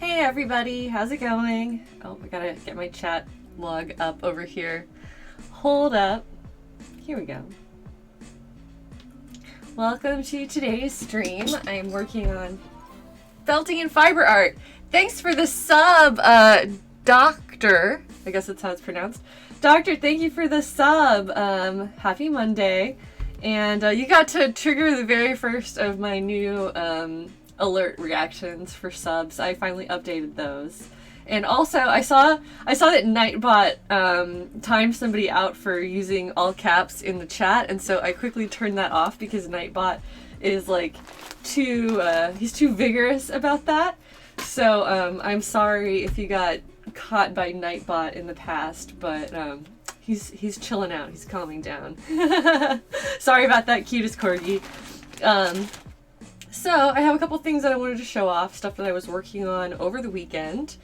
Hey everybody, how's it going? Oh, I gotta get my chat log up over here. Hold up. Here we go. Welcome to today's stream. I'm working on felting and fiber art. Thanks for the sub, Doctor. I guess that's how it's pronounced. Doctor, thank you for the sub. Happy Monday. And you got to trigger the very first of my new alert reactions for subs. I finally updated those. And also, I saw that Nightbot timed somebody out for using all caps in the chat, and so I quickly turned that off because Nightbot is like he's too vigorous about that. So I'm sorry if you got caught by Nightbot in the past, but he's chilling out. He's calming down. Sorry about that, cutest corgi. So I have a couple things that I wanted to show off, stuff that I was working on over the weekend.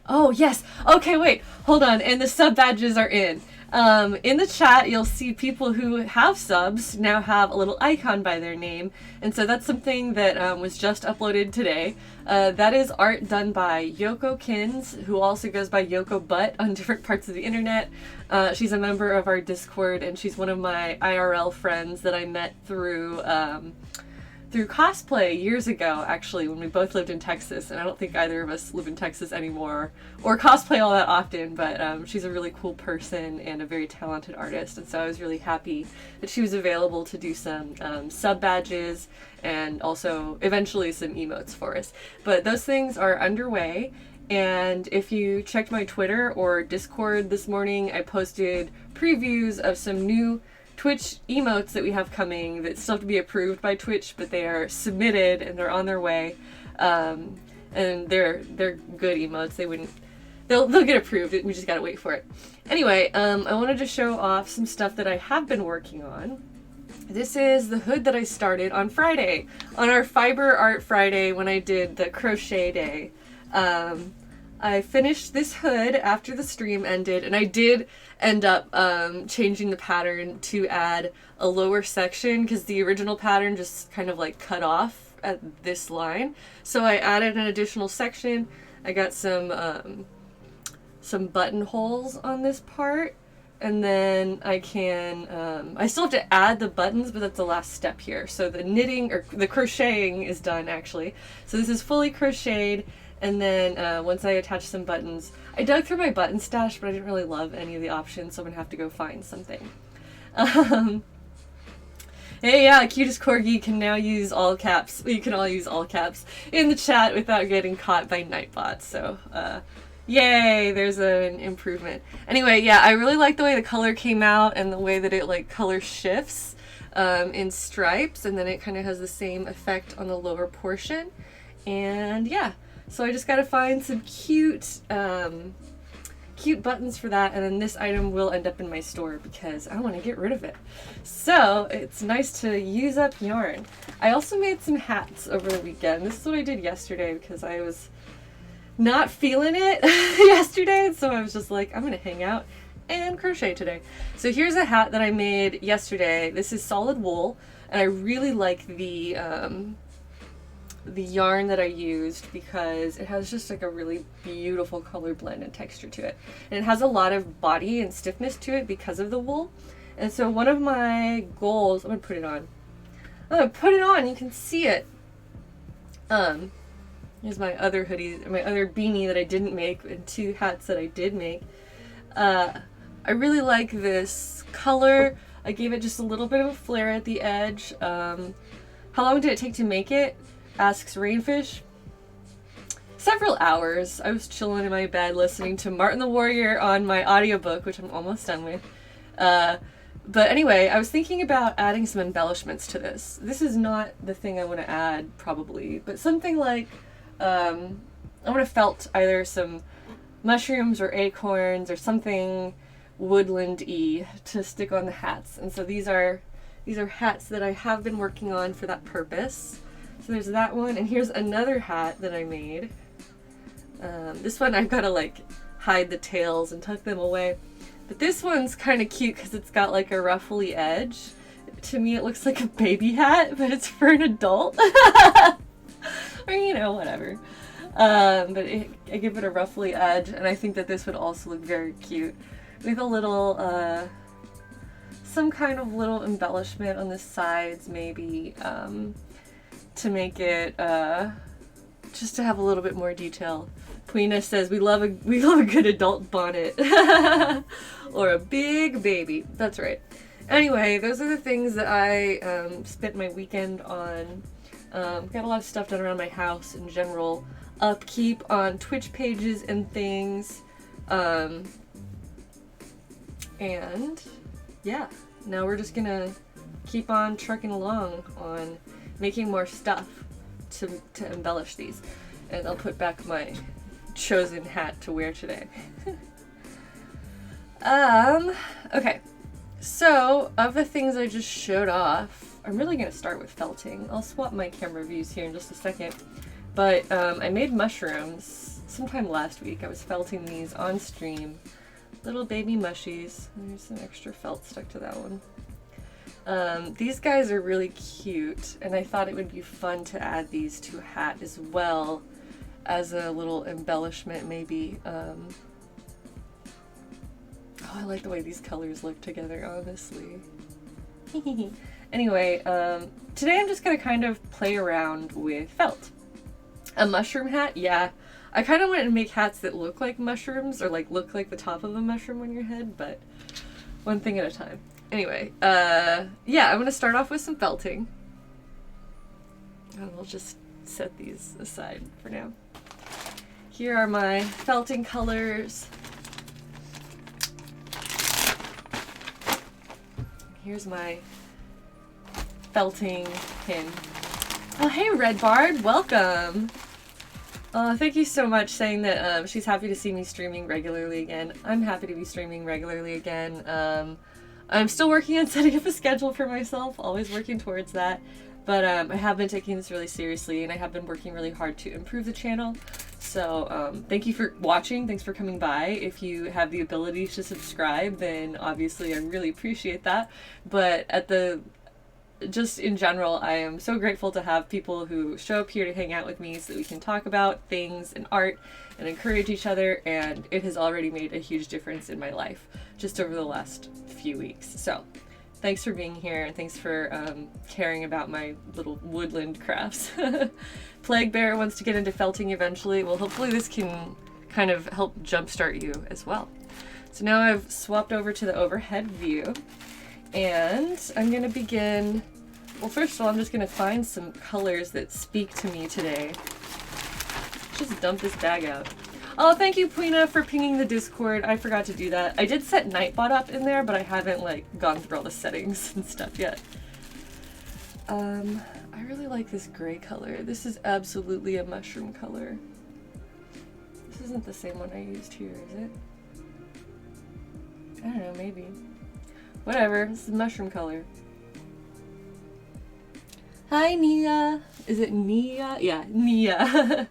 Oh, yes. Okay, wait. Hold on. And the sub badges are in. In the chat, you'll see people who have subs now have a little icon by their name. And so that's something that was just uploaded today. That is art done by Yoko Kins, who also goes by Yoko Butt on different parts of the internet. She's a member of our Discord, and she's one of my IRL friends that I met through cosplay years ago, actually, when we both lived in Texas, and I don't think either of us live in Texas anymore or cosplay all that often, but she's a really cool person and a very talented artist, and so I was really happy that she was available to do some sub badges and also eventually some emotes for us. But those things are underway, and if you checked my Twitter or Discord this morning, I posted previews of some new Twitch emotes that we have coming that still have to be approved by Twitch, but they are submitted and they're on their way. And they're good emotes. They'll get approved. We just gotta wait for it. Anyway, I wanted to show off some stuff that I have been working on. This is the hood that I started on Friday, on our Fiber Art Friday when I did the crochet day. I finished this hood after the stream ended, and I did end up changing the pattern to add a lower section because the original pattern just kind of like cut off at this line. So I added an additional section. I got some buttonholes on this part, and then I still have to add the buttons, but that's the last step here. So the knitting, or the crocheting, is done actually. So this is fully crocheted. And then once I attach some buttons, I dug through my button stash, but I didn't really love any of the options, so I'm gonna have to go find something. Hey, yeah, cutest corgi can now use all caps. You can all use all caps in the chat without getting caught by Nightbot. So, yay, there's an improvement. Anyway, yeah, I really like the way the color came out and the way that it like color shifts in stripes, and then it kind of has the same effect on the lower portion. And yeah. So I just gotta find some cute buttons for that, and then this item will end up in my store because I want to get rid of it. So it's nice to use up yarn. I also made some hats over the weekend. This is what I did yesterday because I was not feeling it yesterday, so I was just like, I'm gonna hang out and crochet today. So here's a hat that I made yesterday. This is solid wool, and I really like the yarn that I used because it has just like a really beautiful color blend and texture to it. And it has a lot of body and stiffness to it because of the wool. And so one of my goals, I'm gonna put it on. I'm gonna put it on, you can see it. Here's my other hoodie, my other beanie that I didn't make, and two hats that I did make. I really like this color. I gave it just a little bit of a flare at the edge. How long did it take to make it? Asks Rainfish. Several hours. I was chilling in my bed listening to Martin the Warrior on my audiobook, which I'm almost done with. But anyway, I was thinking about adding some embellishments to this. This is not the thing I want to add, probably, but something like, I want to felt either some mushrooms or acorns or something woodland-y to stick on the hats. And so these are hats that I have been working on for that purpose. So there's that one, and here's another hat that I made. This one I've got to like hide the tails and tuck them away. But this one's kind of cute because it's got like a ruffly edge. To me it looks like a baby hat, but it's for an adult. Or, you know, whatever. But I give it a ruffly edge, and I think that this would also look very cute with a little, some kind of little embellishment on the sides, maybe, to make it, just to have a little bit more detail. Queena says we love a good adult bonnet or a big baby. That's right. Anyway, those are the things that I spent my weekend on. Got a lot of stuff done around my house in general. Upkeep on Twitch pages and things. And yeah, now we're just gonna keep on trucking along on making more stuff to embellish these. And I'll put back my chosen hat to wear today. Okay. So, of the things I just showed off, I'm really going to start with felting. I'll swap my camera views here in just a second. But I made mushrooms sometime last week. I was felting these on stream. Little baby mushies. There's some extra felt stuck to that one. These guys are really cute, and I thought it would be fun to add these to a hat as well as a little embellishment, maybe. Oh, I like the way these colors look together, honestly. Anyway, today I'm just gonna kind of play around with felt. A mushroom hat, yeah. I kind of wanted to make hats that look like mushrooms, or like look like the top of a mushroom on your head, but one thing at a time. Anyway, yeah, I'm gonna start off with some felting. And we'll just set these aside for now. Here are my felting colors. Here's my felting pin. Oh, hey, Red Bard, welcome. Thank you so much saying that she's happy to see me streaming regularly again. I'm happy to be streaming regularly again. I'm still working on setting up a schedule for myself, always working towards that. But I have been taking this really seriously, and I have been working really hard to improve the channel. So thank you for watching. Thanks for coming by. If you have the ability to subscribe, then obviously I really appreciate that. But just in general, I am so grateful to have people who show up here to hang out with me so that we can talk about things and art and encourage each other. And it has already made a huge difference in my life just over the last few weeks. So thanks for being here, and thanks for caring about my little woodland crafts. Plague Bear wants to get into felting eventually. Well, hopefully this can kind of help jumpstart you as well. So now I've swapped over to the overhead view, and I'm going to begin. Well, first of all, I'm just going to find some colors that speak to me today. Just dump this bag out. Oh, thank you, Queena, for pinging the Discord. I forgot to do that. I did set Nightbot up in there, but I haven't, like, gone through all the settings and stuff yet. I really like this gray color. This is absolutely a mushroom color. This isn't the same one I used here, is it? I don't know, maybe. Whatever, this is mushroom color. Hi, Nia. Is it Nia? Yeah, Nia.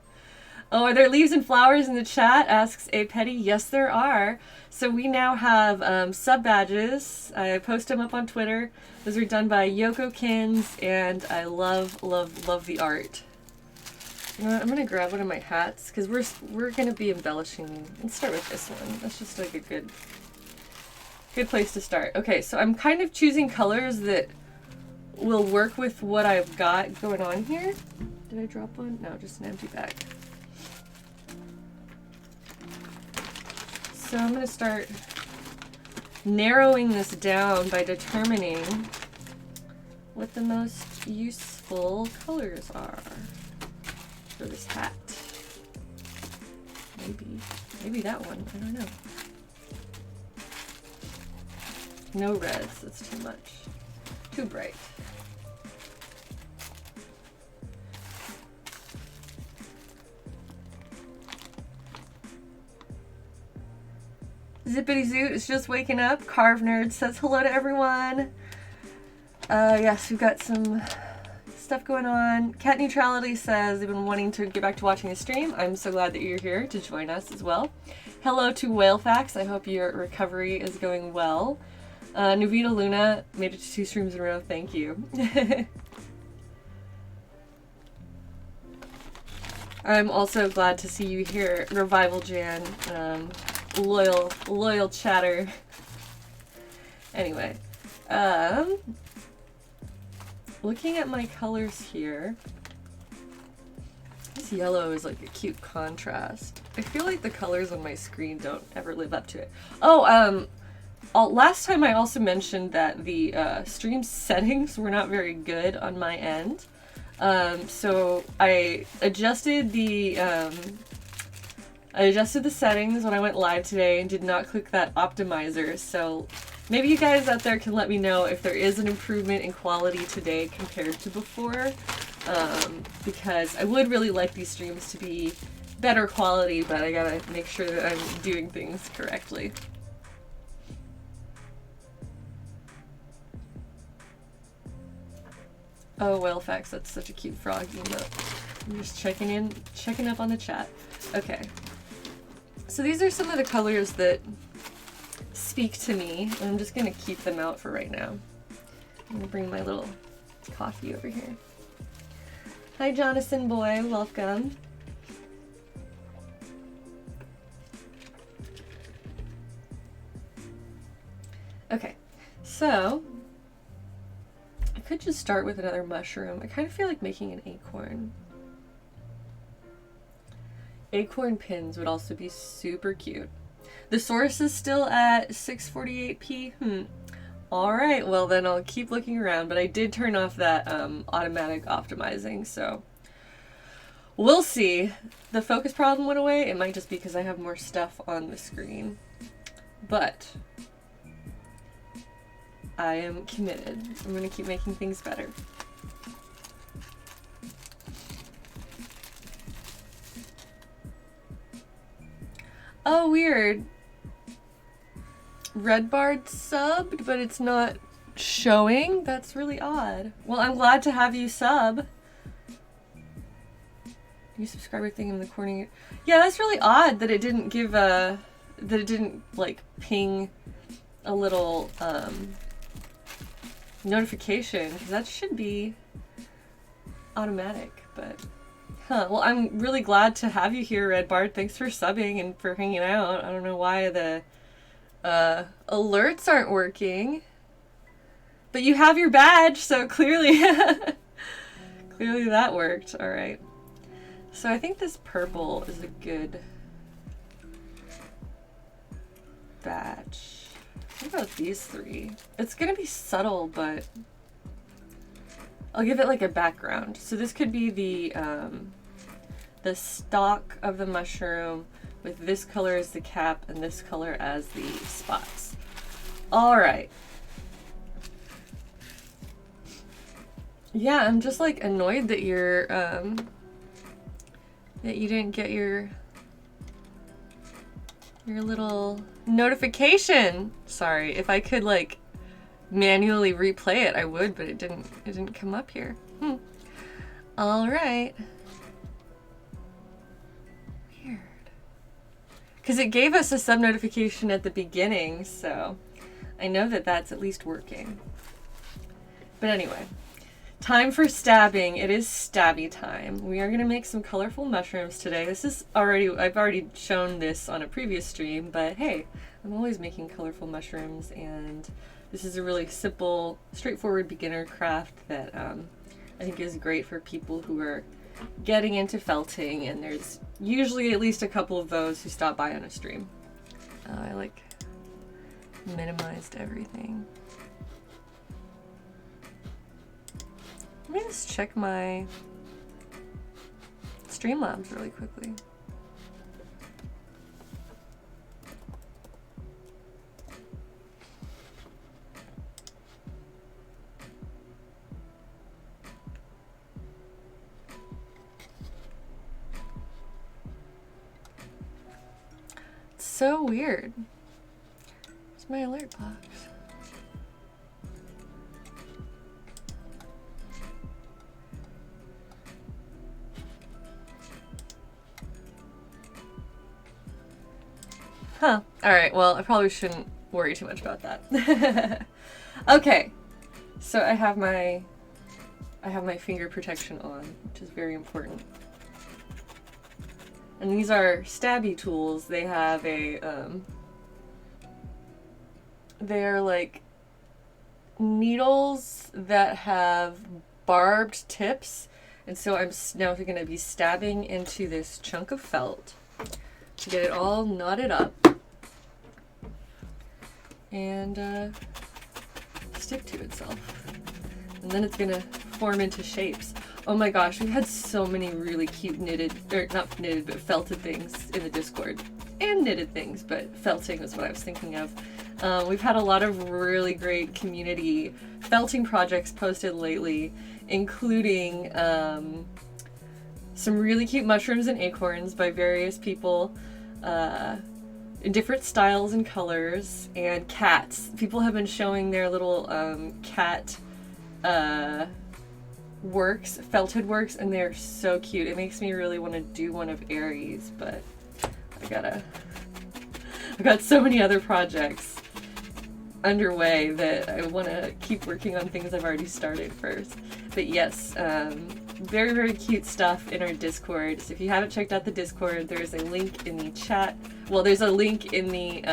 Oh, are there leaves and flowers in the chat? Asks A Petty. Yes, there are. So we now have sub badges. I post them up on Twitter. Those are done by Yoko Kins, and I love, love, love the art. You know what? I'm gonna grab one of my hats because we're gonna be embellishing. Let's start with this one. That's just like a good place to start. Okay, so I'm kind of choosing colors that will work with what I've got going on here. Did I drop one? No, just an empty bag. So I'm going to start narrowing this down by determining what the most useful colors are for this hat. Maybe that one, I don't know. No reds, that's too much. Too bright. Zippity Zoot is just waking up. Carve Nerd says hello to everyone. Yes, we've got some stuff going on. Cat Neutrality says they've been wanting to get back to watching the stream. I'm so glad that you're here to join us as well. Hello to Whalefax. I hope your recovery is going well. Nuvita Luna made it to 2 streams in a row. Thank you. I'm also glad to see you here, Revival Jan, loyal chatter. Anyway, looking at my colors here, this yellow is like a cute contrast. I feel like the colors on my screen don't ever live up to it. Oh, last time I also mentioned that the stream settings were not very good on my end. So I adjusted the settings when I went live today and did not click that optimizer. So maybe you guys out there can let me know if there is an improvement in quality today compared to before. Because I would really like these streams to be better quality, but I gotta make sure that I'm doing things correctly. Oh, Whalefax, that's such a cute frog emote. I'm just checking up on the chat. Okay. So these are some of the colors that speak to me, and I'm just gonna keep them out for right now. I'm gonna bring my little coffee over here. Hi, Jonathan boy, welcome. Okay, so I could just start with another mushroom. I kind of feel like making an acorn. Acorn pins would also be super cute. The source is still at 648p. Alright, well then I'll keep looking around, but I did turn off that automatic optimizing, so we'll see. The focus problem went away. It might just be because I have more stuff on the screen. But I am committed. I'm gonna keep making things better. Oh, weird. Redwall subbed, but it's not showing? That's really odd. Well, I'm glad to have you sub. New subscriber thing in the corner. Yeah, that's really odd that it didn't give a... that it didn't, like, ping a little, notification, because that should be automatic, but... Huh, well, I'm really glad to have you here, Redwall. Thanks for subbing and for hanging out. I don't know why the alerts aren't working, but you have your badge, so clearly clearly that worked. All right, so I think this purple is a good batch. What about these three? It's gonna be subtle, but I'll give it like a background. So this could be the stalk of the mushroom with this color as the cap and this color as the spots. All right. Yeah, I'm just like annoyed that you're that you didn't get your little notification. Sorry, if I could like manually replay it, I would, but it didn't come up here. All right. Weird. Because it gave us a sub notification at the beginning, so I know that that's at least working. But anyway, time for stabbing. It is stabby time. We are going to make some colorful mushrooms today. This is I've already shown this on a previous stream, but hey, I'm always making colorful mushrooms, and this is a really simple, straightforward beginner craft that I think is great for people who are getting into felting, and there's usually at least a couple of those who stop by on a stream. I like minimized everything. Let me just check my Streamlabs really quickly. So weird. Where's my alert box? Huh. Alright, well, I probably shouldn't worry too much about that. Okay. So I have my finger protection on, which is very important. And these are stabby tools. They have a, they're like needles that have barbed tips. And so I'm now going to be stabbing into this chunk of felt to get it all knotted up and stick to itself. And then it's going to form into shapes. Oh my gosh, we've had so many really cute knitted, or not knitted, but felted things in the Discord. And knitted things, but felting is what I was thinking of. We've had a lot of really great community felting projects posted lately, including some really cute mushrooms and acorns by various people in different styles and colors, and cats. People have been showing their little cat works, felted works, and they're so cute. It makes me really want to do one of Aries, but I've got so many other projects underway that I want to keep working on things I've already started first. But yes, very, very cute stuff in our Discord. So if you haven't checked out the Discord, there's a link in the chat. Well, there's a link in the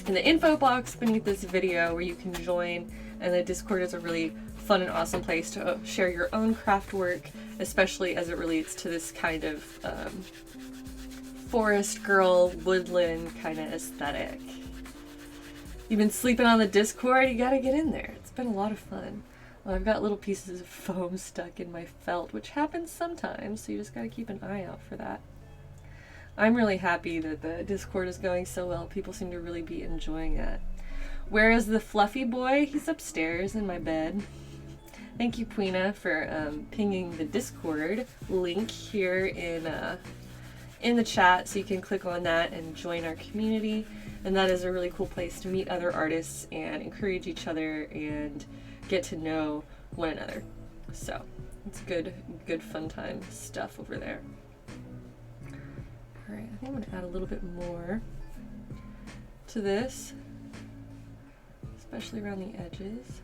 info box beneath this video where you can join, and the Discord is a really fun and awesome place to share your own craft work, especially as it relates to this kind of forest girl, woodland kind of aesthetic. You've been sleeping on the Discord, you gotta get in there. It's been a lot of fun. Well, I've got little pieces of foam stuck in my felt, which happens sometimes, so you just gotta keep an eye out for that. I'm really happy that the Discord is going so well. People seem to really be enjoying it. Where is the fluffy boy? He's upstairs in my bed. Thank you, Puina, for pinging the Discord link here in the chat, so you can click on that and join our community. And that is a really cool place to meet other artists and encourage each other and get to know one another. So it's good fun time stuff over there. All right, I think I'm gonna add a little bit more to this, especially around the edges.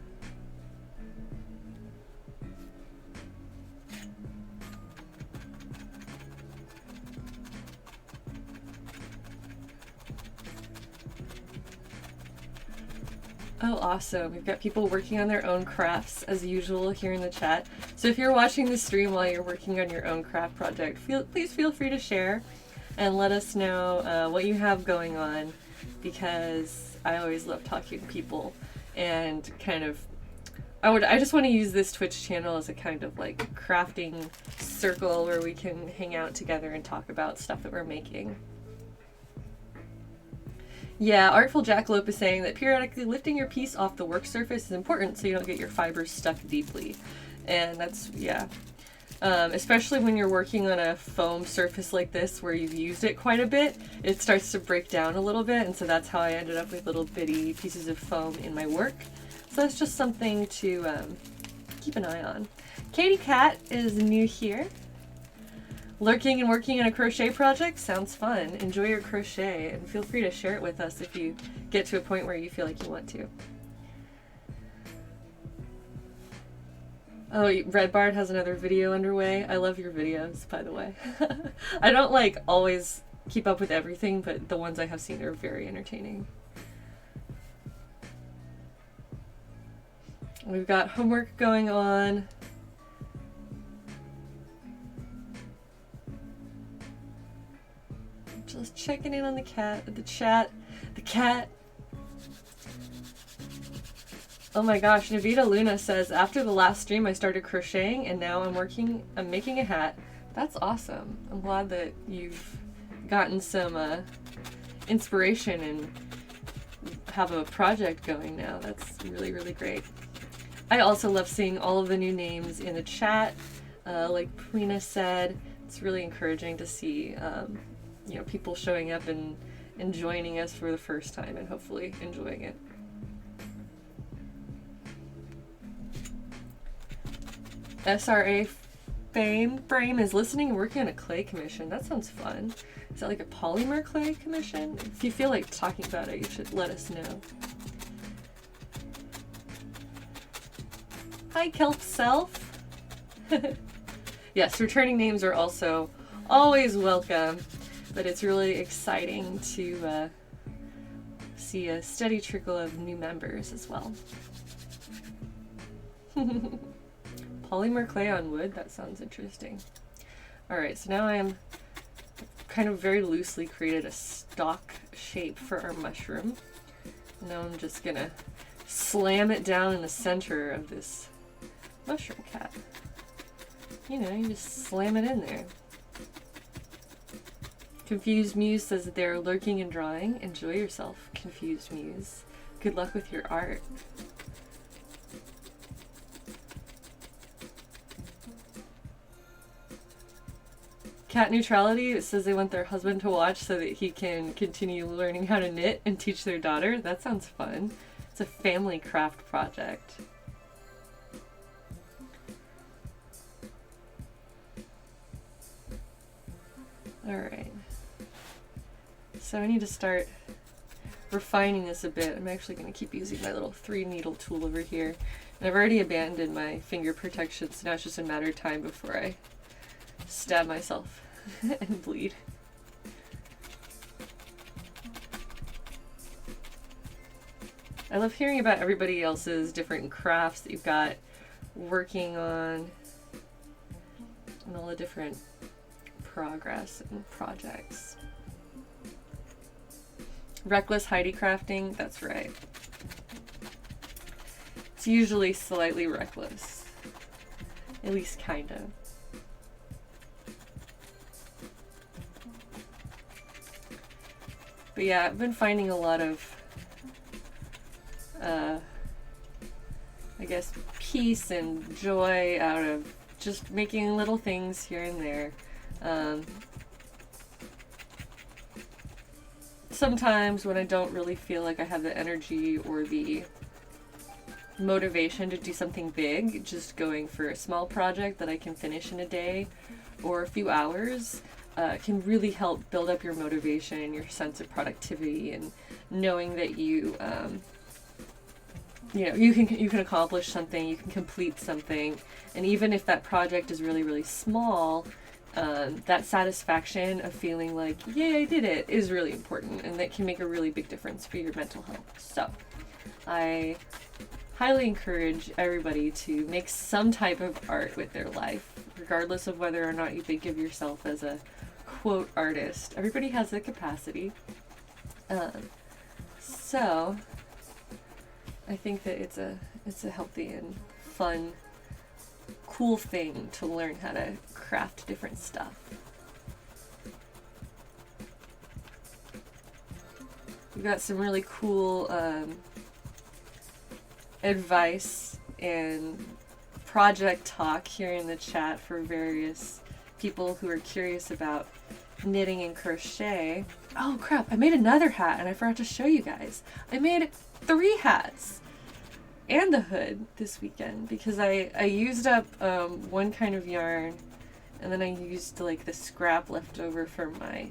Oh, awesome. We've got people working on their own crafts as usual here in the chat. So if you're watching the stream while you're working on your own craft project, please feel free to share and let us know what you have going on, because I always love talking to people and kind of, I just want to use this Twitch channel as a kind of like crafting circle where we can hang out together and talk about stuff that we're making. Yeah, Artful Jackalope is saying that periodically lifting your piece off the work surface is important so you don't get your fibers stuck deeply. And that's, yeah. Especially when you're working on a foam surface like this where you've used it quite a bit, it starts to break down a little bit, and so that's how I ended up with little bitty pieces of foam in my work. So that's just something to keep an eye on. Katie Cat is new here. Lurking and working on a crochet project? Sounds fun. Enjoy your crochet and feel free to share it with us if you get to a point where you feel like you want to. Oh, Red Bard has another video underway. I love your videos, by the way. I don't like always keep up with everything, but the ones I have seen are very entertaining. We've got homework going on. Just checking in on the cat, the chat, the cat. Oh my gosh, Navita Luna says, after the last stream I started crocheting and now I'm making a hat. That's awesome. I'm glad that you've gotten some inspiration and have a project going now. That's really, really great. I also love seeing all of the new names in the chat. Like Puina said, it's really encouraging to see you know, people showing up and joining us for the first time and hopefully enjoying it. SRA Frame is listening and working on a clay commission. That sounds fun. Is that like a polymer clay commission? If you feel like talking about it, you should let us know. Hi, Kelp Self. Yes, returning names are also always welcome. But it's really exciting to see a steady trickle of new members as well. Polymer clay on wood, that sounds interesting. Alright, so now I'm kind of very loosely created a stalk shape for our mushroom. Now I'm just gonna slam it down in the center of this mushroom cat. You know, you just slam it in there. Confused Muse says that they're lurking and drawing. Enjoy yourself, Confused Muse. Good luck with your art. Cat Neutrality, it says they want their husband to watch so that he can continue learning how to knit and teach their daughter. That sounds fun. It's a family craft project. Alright. So I need to start refining this a bit. I'm actually going to keep using my little 3-needle tool over here. And I've already abandoned my finger protection, so now it's just a matter of time before I stab myself and bleed. I love hearing about everybody else's different crafts that you've got working on and all the different progress and projects. Reckless Heidi crafting, that's right. It's usually slightly reckless. At least kind of. But yeah, I've been finding a lot of, I guess, peace and joy out of just making little things here and there. Sometimes when I don't really feel like I have the energy or the motivation to do something big, just going for a small project that I can finish in a day or a few hours can really help build up your motivation and your sense of productivity, and knowing that you know, you can accomplish something, you can complete something, and even if that project is really, really small, that satisfaction of feeling like, yay, I did it, is really important, and that can make a really big difference for your mental health. So I highly encourage everybody to make some type of art with their life, regardless of whether or not you think of yourself as a quote artist. Everybody has the capacity. So I think that it's a healthy and fun, cool thing to learn how to craft different stuff. We've got some really cool advice and project talk here in the chat for various people who are curious about knitting and crochet. Oh crap, I made another hat and I forgot to show you guys. I made 3 hats and a hood this weekend because I used up one kind of yarn, and then I used like the scrap left over for my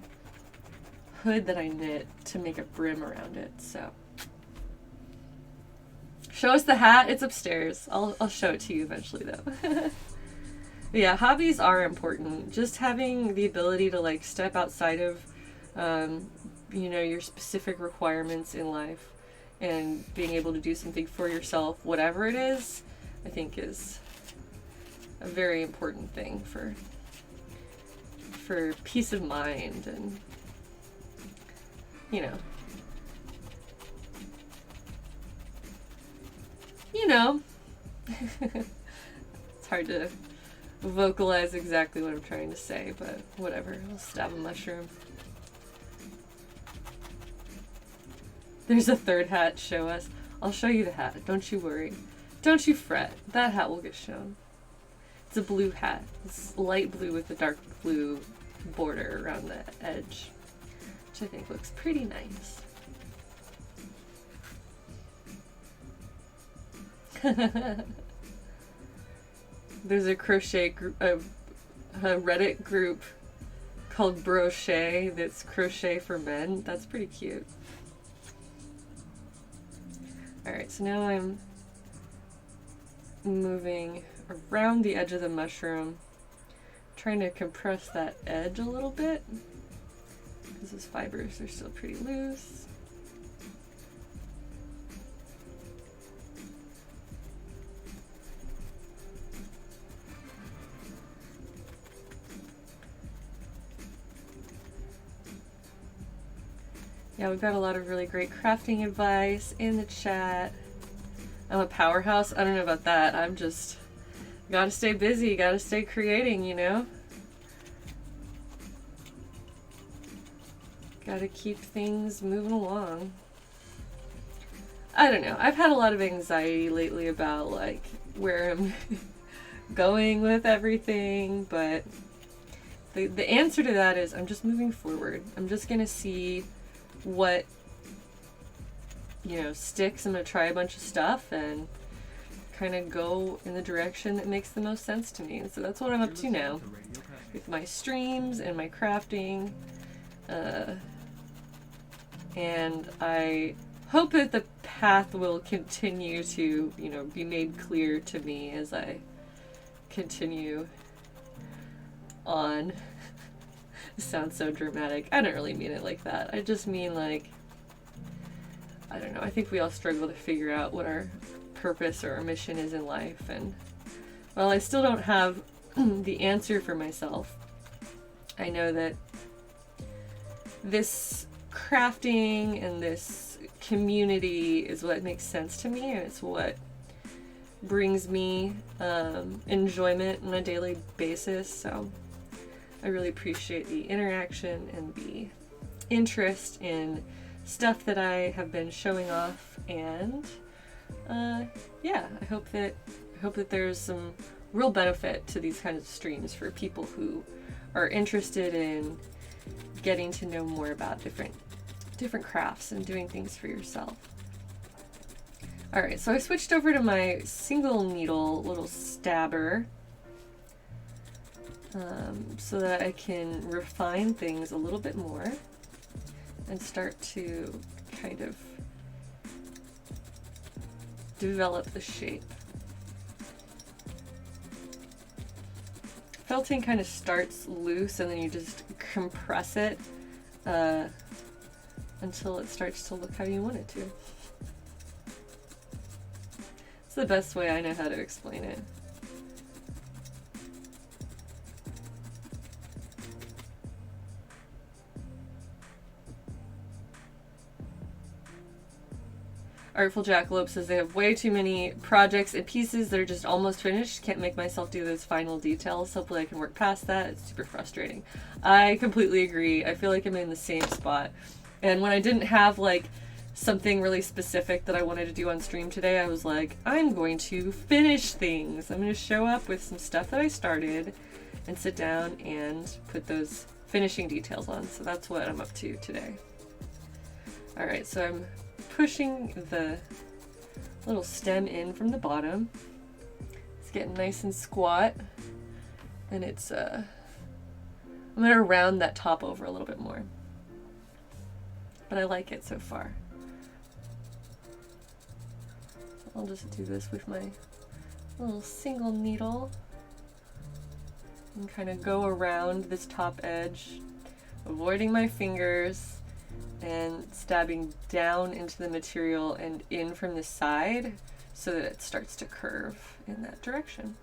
hood that I knit to make a brim around it. So show us the hat. It's upstairs. I'll show it to you eventually though. Yeah, hobbies are important. Just having the ability to like step outside of you know, your specific requirements in life and being able to do something for yourself, whatever it is, I think is a very important thing for peace of mind and, you know, it's hard to vocalize exactly what I'm trying to say, but whatever. I'll stab a mushroom. There's a third hat. Show us. I'll show you the hat. Don't you worry. Don't you fret. That hat will get shown. It's a blue hat. It's light blue with a dark blue border around the edge, which I think looks pretty nice. There's a crochet group, a Reddit group called Brochet that's crochet for men. That's pretty cute. Alright, so now I'm moving around the edge of the mushroom, trying to compress that edge a little bit because those fibers are still pretty loose. Yeah, we've got a lot of really great crafting advice in the chat. I'm a powerhouse. I don't know about that. I'm just gotta stay busy, gotta stay creating, you know? Gotta keep things moving along. I don't know. I've had a lot of anxiety lately about like where I'm going with everything, but the answer to that is I'm just moving forward. I'm just gonna see what, you know, sticks. I'm gonna try a bunch of stuff and kind of go in the direction that makes the most sense to me. And so that's what I'm up to now with my streams and my crafting. And I hope that the path will continue to, you know, be made clear to me as I continue on. This sounds so dramatic. I don't really mean it like that. I just mean like, I don't know, I think we all struggle to figure out what our purpose or our mission is in life, and while I still don't have the answer for myself, I know that this crafting and this community is what makes sense to me, and it's what brings me enjoyment on a daily basis. So I really appreciate the interaction and the interest in stuff that I have been showing off, and yeah, I hope that there's some real benefit to these kinds of streams for people who are interested in getting to know more about different crafts and doing things for yourself. Alright, so I switched over to my single needle little stabber so that I can refine things a little bit more and start to kind of develop the shape. Felting kind of starts loose and then you just compress it until it starts to look how you want it to. It's the best way I know how to explain it. Artful Jackalope says they have way too many projects and pieces that are just almost finished. Can't make myself do those final details. Hopefully I can work past that. It's super frustrating. I completely agree. I feel like I'm in the same spot. And when I didn't have like something really specific that I wanted to do on stream today, I was like, I'm going to finish things. I'm going to show up with some stuff that I started and sit down and put those finishing details on. So that's what I'm up to today. All right, so I'm pushing the little stem in from the bottom. It's getting nice and squat, and it's I'm gonna round that top over a little bit more, but I like it so far. I'll just do this with my little single needle and kind of go around this top edge, avoiding my fingers and stabbing down into the material and in from the side so that it starts to curve in that direction.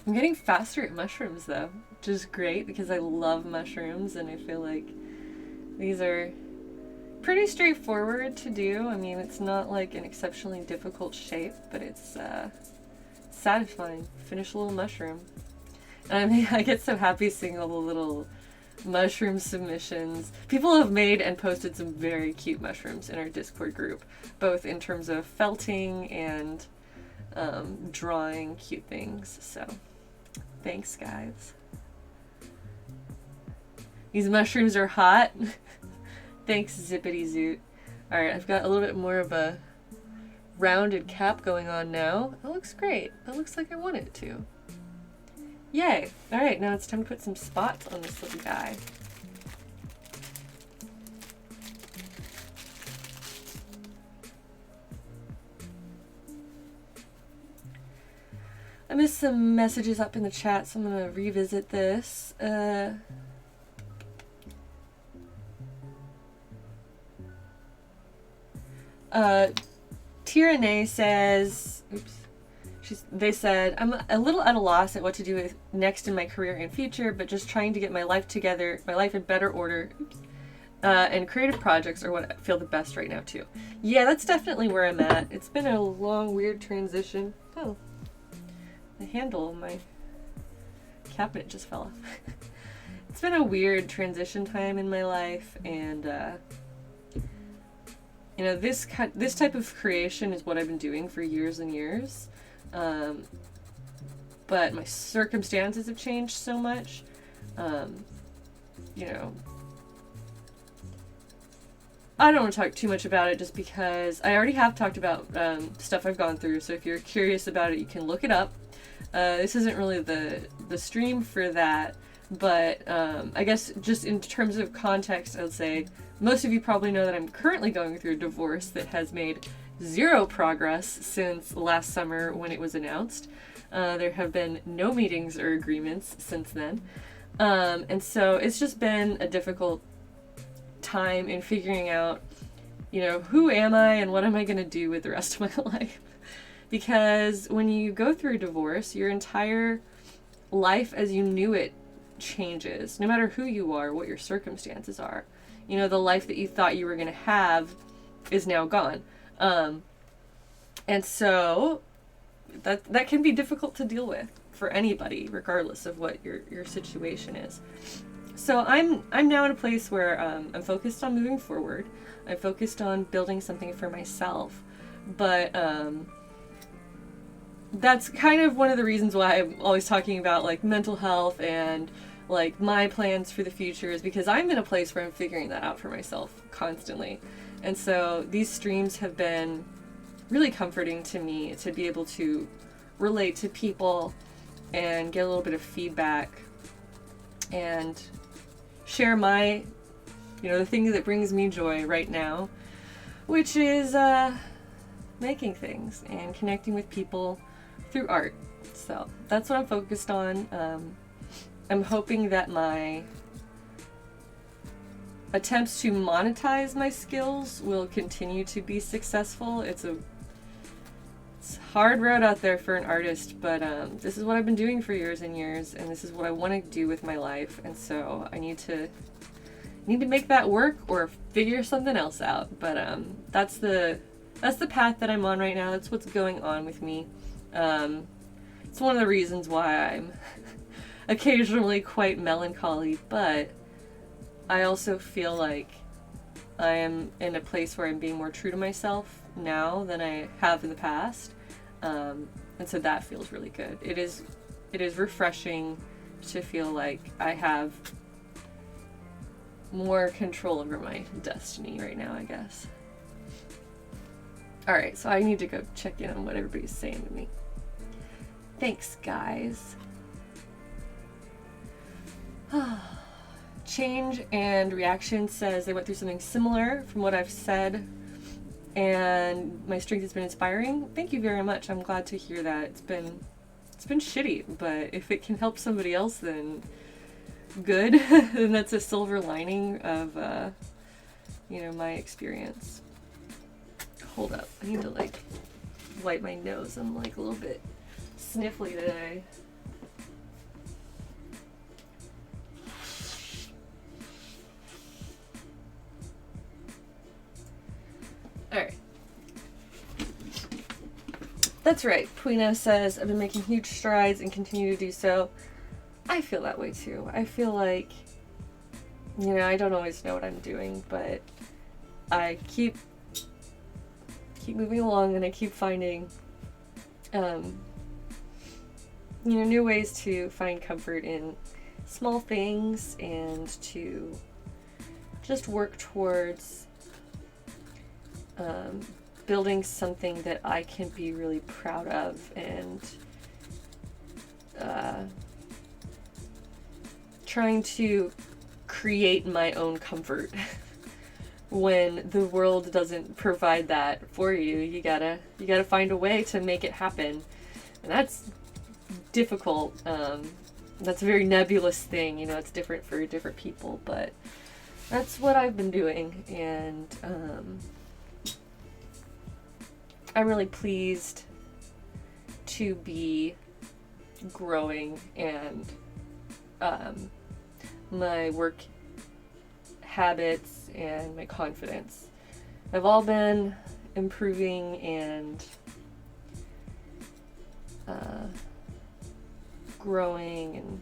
I'm getting faster at mushrooms though, which is great because I love mushrooms and I feel like these are pretty straightforward to do. I mean, it's not like an exceptionally difficult shape, but it's satisfying. Finish a little mushroom. And I mean, I get so happy seeing all the little mushroom submissions. People have made and posted some very cute mushrooms in our Discord group, both in terms of felting and drawing cute things. So thanks, guys. These mushrooms are hot. Thanks, Zippity Zoot. Alright, I've got a little bit more of a rounded cap going on now. That looks great. That looks like I want it to. Yay! Alright, now it's time to put some spots on this little guy. I missed some messages up in the chat, so I'm going to revisit this. Tyranny says, oops, they said, I'm a little at a loss at what to do with next in my career and future, but just trying to get my life together, my life in better order, and creative projects are what I feel the best right now too. Yeah, that's definitely where I'm at. It's been a long, weird transition. Oh, the handle of my cabinet just fell off. It's been a weird transition time in my life, and you know, this type of creation is what I've been doing for years and years. But my circumstances have changed so much. You know, I don't want to talk too much about it just because I already have talked about stuff I've gone through. So if you're curious about it, you can look it up. This isn't really the stream for that, but I guess just in terms of context, I would say most of you probably know that I'm currently going through a divorce that has made zero progress since last summer when it was announced. There have been no meetings or agreements since then. And so it's just been a difficult time in figuring out, you know, who am I and what am I going to do with the rest of my life? Because when you go through a divorce, your entire life as you knew it changes, no matter who you are, what your circumstances are. You know, the life that you thought you were going to have is now gone. And so that can be difficult to deal with for anybody, regardless of what your situation is. So I'm now in a place where I'm focused on moving forward. I'm focused on building something for myself. But that's kind of one of the reasons why I'm always talking about like mental health and like my plans for the future, is because I'm in a place where I'm figuring that out for myself constantly. And so these streams have been really comforting to me to be able to relate to people and get a little bit of feedback and share my, you know, the thing that brings me joy right now, which is making things and connecting with people through art. So that's what I'm focused on. I'm hoping that my attempts to monetize my skills will continue to be successful. It's a hard road out there for an artist, but this is what I've been doing for years and years, and this is what I want to do with my life, and so I need to make that work or figure something else out. But that's the path that I'm on right now. That's what's going on with me. It's one of the reasons why I'm occasionally quite melancholy, but I also feel like I am in a place where I'm being more true to myself now than I have in the past, and so that feels really good. It is refreshing to feel like I have more control over my destiny right now, I guess. Alright, so I need to go check in on what everybody's saying to me. Thanks, guys. Change and Reaction says they went through something similar from what I've said, and my strength has been inspiring. Thank you very much. I'm glad to hear that. It's been shitty, but if it can help somebody else, then good. And that's a silver lining of you know, my experience. Hold up, I need to like wipe my nose. I'm like a little bit sniffly today. Alright. That's right. Puina says, I've been making huge strides and continue to do so. I feel that way too. I feel like, you know, I don't always know what I'm doing, but I keep moving along, and I keep finding, you know, new ways to find comfort in small things and to just work towards building something that I can be really proud of, and trying to create my own comfort. When the world doesn't provide that for you, you gotta find a way to make it happen. And that's difficult. That's a very nebulous thing, you know, it's different for different people, but that's what I've been doing, and I'm really pleased to be growing, and my work habits and my confidence have all been improving, and growing. And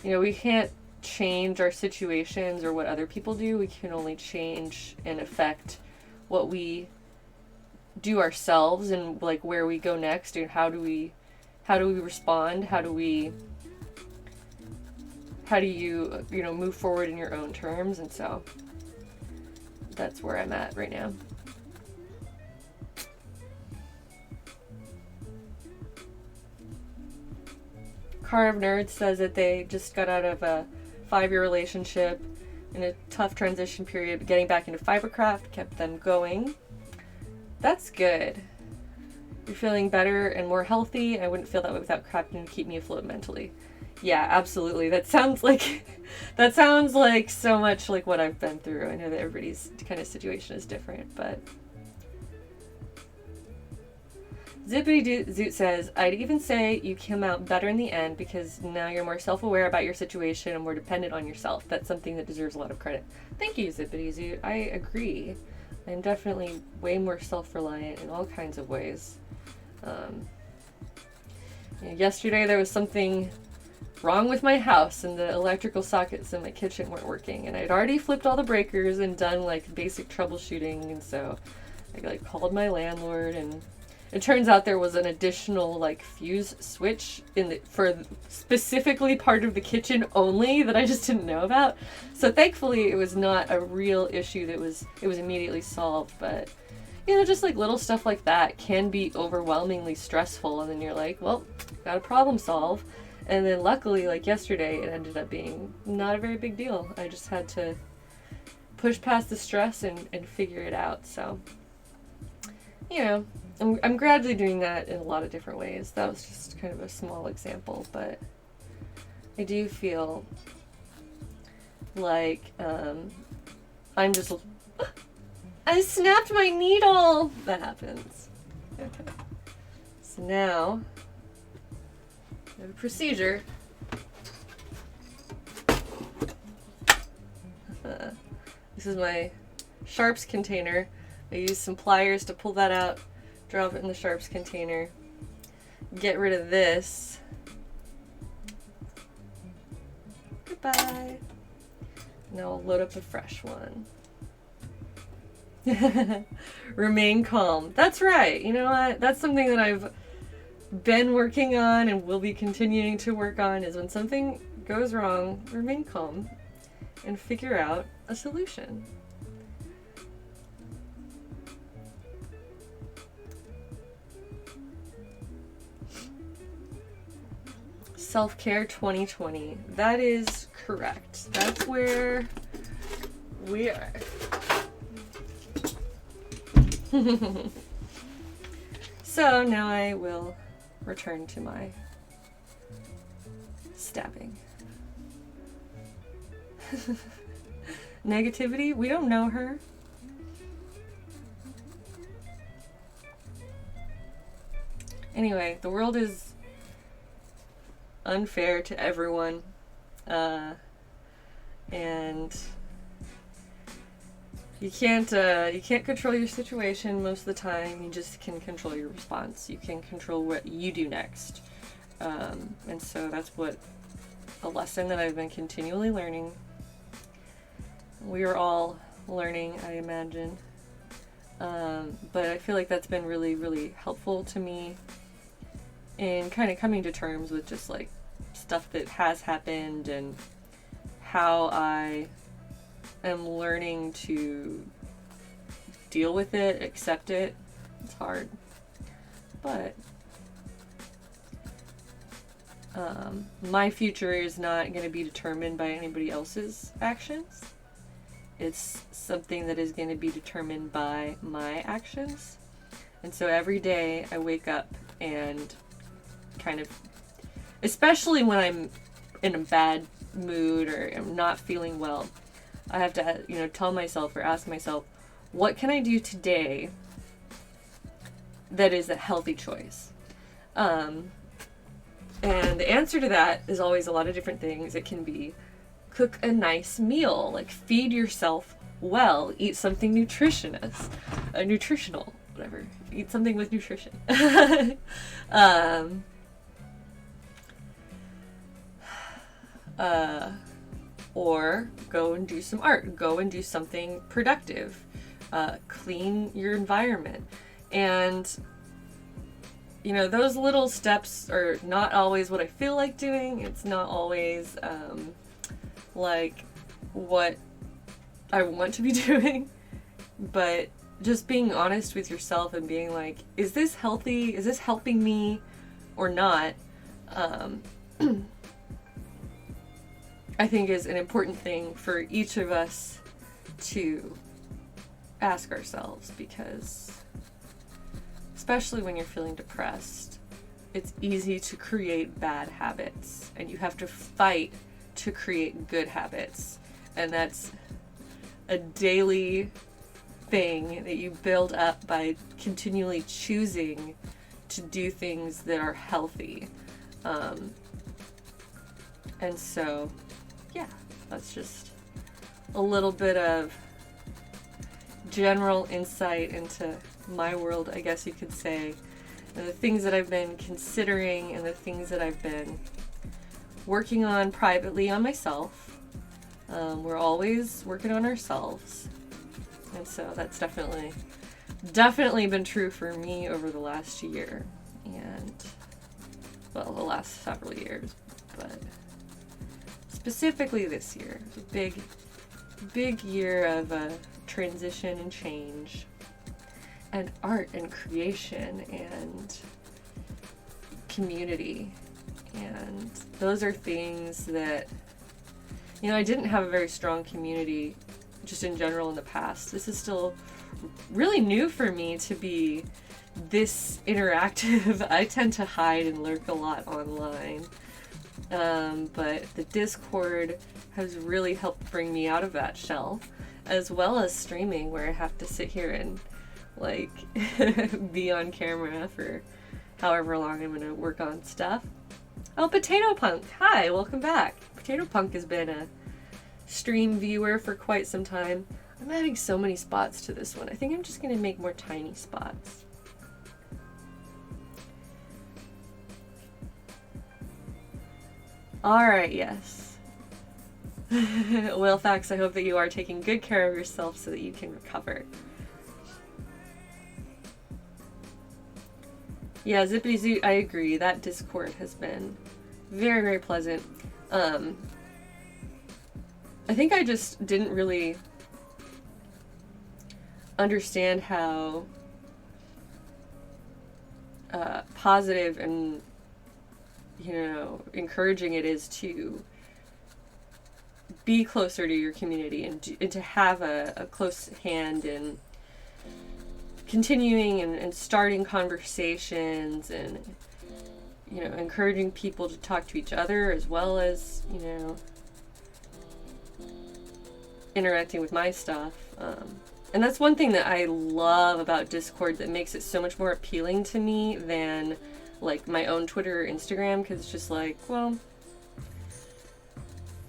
you know, we can't change our situations or what other people do. We can only change and affect what we do ourselves, and like where we go next, and how do we respond, how do you you know, move forward in your own terms. And so that's where I'm at right now. Car of Nerds says that they just got out of a 5-year relationship in a tough transition period, but getting back into fibercraft kept them going. That's good. You're feeling better and more healthy. I wouldn't feel that way without crafting to keep me afloat mentally. Yeah, absolutely. That sounds like so much like what I've been through. I know that everybody's kind of situation is different, but Zippity Zoot says, I'd even say you came out better in the end because now you're more self-aware about your situation and more dependent on yourself. That's something that deserves a lot of credit. Thank you, Zippity Zoot. I agree. I'm definitely way more self-reliant in all kinds of ways. Yesterday there was something wrong with my house, and the electrical sockets in my kitchen weren't working, and I'd already flipped all the breakers and done like basic troubleshooting, and so I like called my landlord, and it turns out there was an additional like fuse switch for specifically part of the kitchen only that I just didn't know about. So thankfully it was not a real issue it was immediately solved, but you know, just like little stuff like that can be overwhelmingly stressful, and then you're like, well, got a problem solve. And then luckily, like yesterday, it ended up being not a very big deal. I just had to push past the stress and figure it out. So, you know, I'm gradually doing that in a lot of different ways. That was just kind of a small example, but I do feel like I'm just... I snapped my needle! That happens. Okay. So now, I have a procedure. This is my sharps container. I use some pliers to pull that out, drop it in the sharps container, get rid of this. Goodbye. Now I'll load up a fresh one. Remain calm. That's right. You know what? That's something that I've been working on and will be continuing to work on, is when something goes wrong, remain calm and figure out a solution. Self-care 2020. That is correct. That's where we are. So now I will return to my stabbing. Negativity? We don't know her. Anyway, the world is unfair to everyone, and you can't control your situation most of the time. You just can control your response. You can control what you do next, and so that's what a lesson that I've been continually learning. We are all learning, I imagine, but I feel like that's been really, really helpful to me in kind of coming to terms with just like stuff that has happened and how I am learning to deal with it, accept it. It's hard, but my future is not going to be determined by anybody else's actions. It's something that is going to be determined by my actions. And so every day I wake up and kind of, especially when I'm in a bad mood or I'm not feeling well, I have to, tell myself or ask myself, what can I do today that is a healthy choice? And the answer to that is always a lot of different things. It can be cook a nice meal, like feed yourself well, eat something nutritional, whatever. Eat something with nutrition. Or go and do some art, go and do something productive, clean your environment. And, those little steps are not always what I feel like doing. It's not always like what I want to be doing, but just being honest with yourself and being like, is this healthy? Is this helping me or not? I think is an important thing for each of us to ask ourselves, because especially when you're feeling depressed, it's easy to create bad habits, and you have to fight to create good habits. And that's a daily thing that you build up by continually choosing to do things that are healthy. And so, yeah, that's just a little bit of general insight into my world, I guess you could say, and the things that I've been considering and the things that I've been working on privately on myself. We're always working on ourselves, and so that's definitely been true for me over the last year, and the last several years, but specifically this year, a big year of transition and change, and art and creation and community. And those are things that, I didn't have a very strong community just in general in the past. This is still really new for me to be this interactive. I tend to hide and lurk a lot online. But the Discord has really helped bring me out of that shell, as well as streaming, where I have to sit here and be on camera for however long I'm going to work on stuff. Oh, Potato Punk, hi, welcome back. Potato Punk has been a stream viewer for quite some time. I'm adding so many spots to this one. I think I'm just going to make more tiny spots. Alright, yes. Well, Fax, I hope that you are taking good care of yourself so that you can recover. Yeah, Zippity Zoo, I agree. That Discord has been very, very pleasant. I think I just didn't really understand how positive and, encouraging it is to be closer to your community and to have a close hand in continuing and starting conversations and, encouraging people to talk to each other, as well as, interacting with my stuff. And that's one thing that I love about Discord that makes it so much more appealing to me than my own Twitter or Instagram, because it's just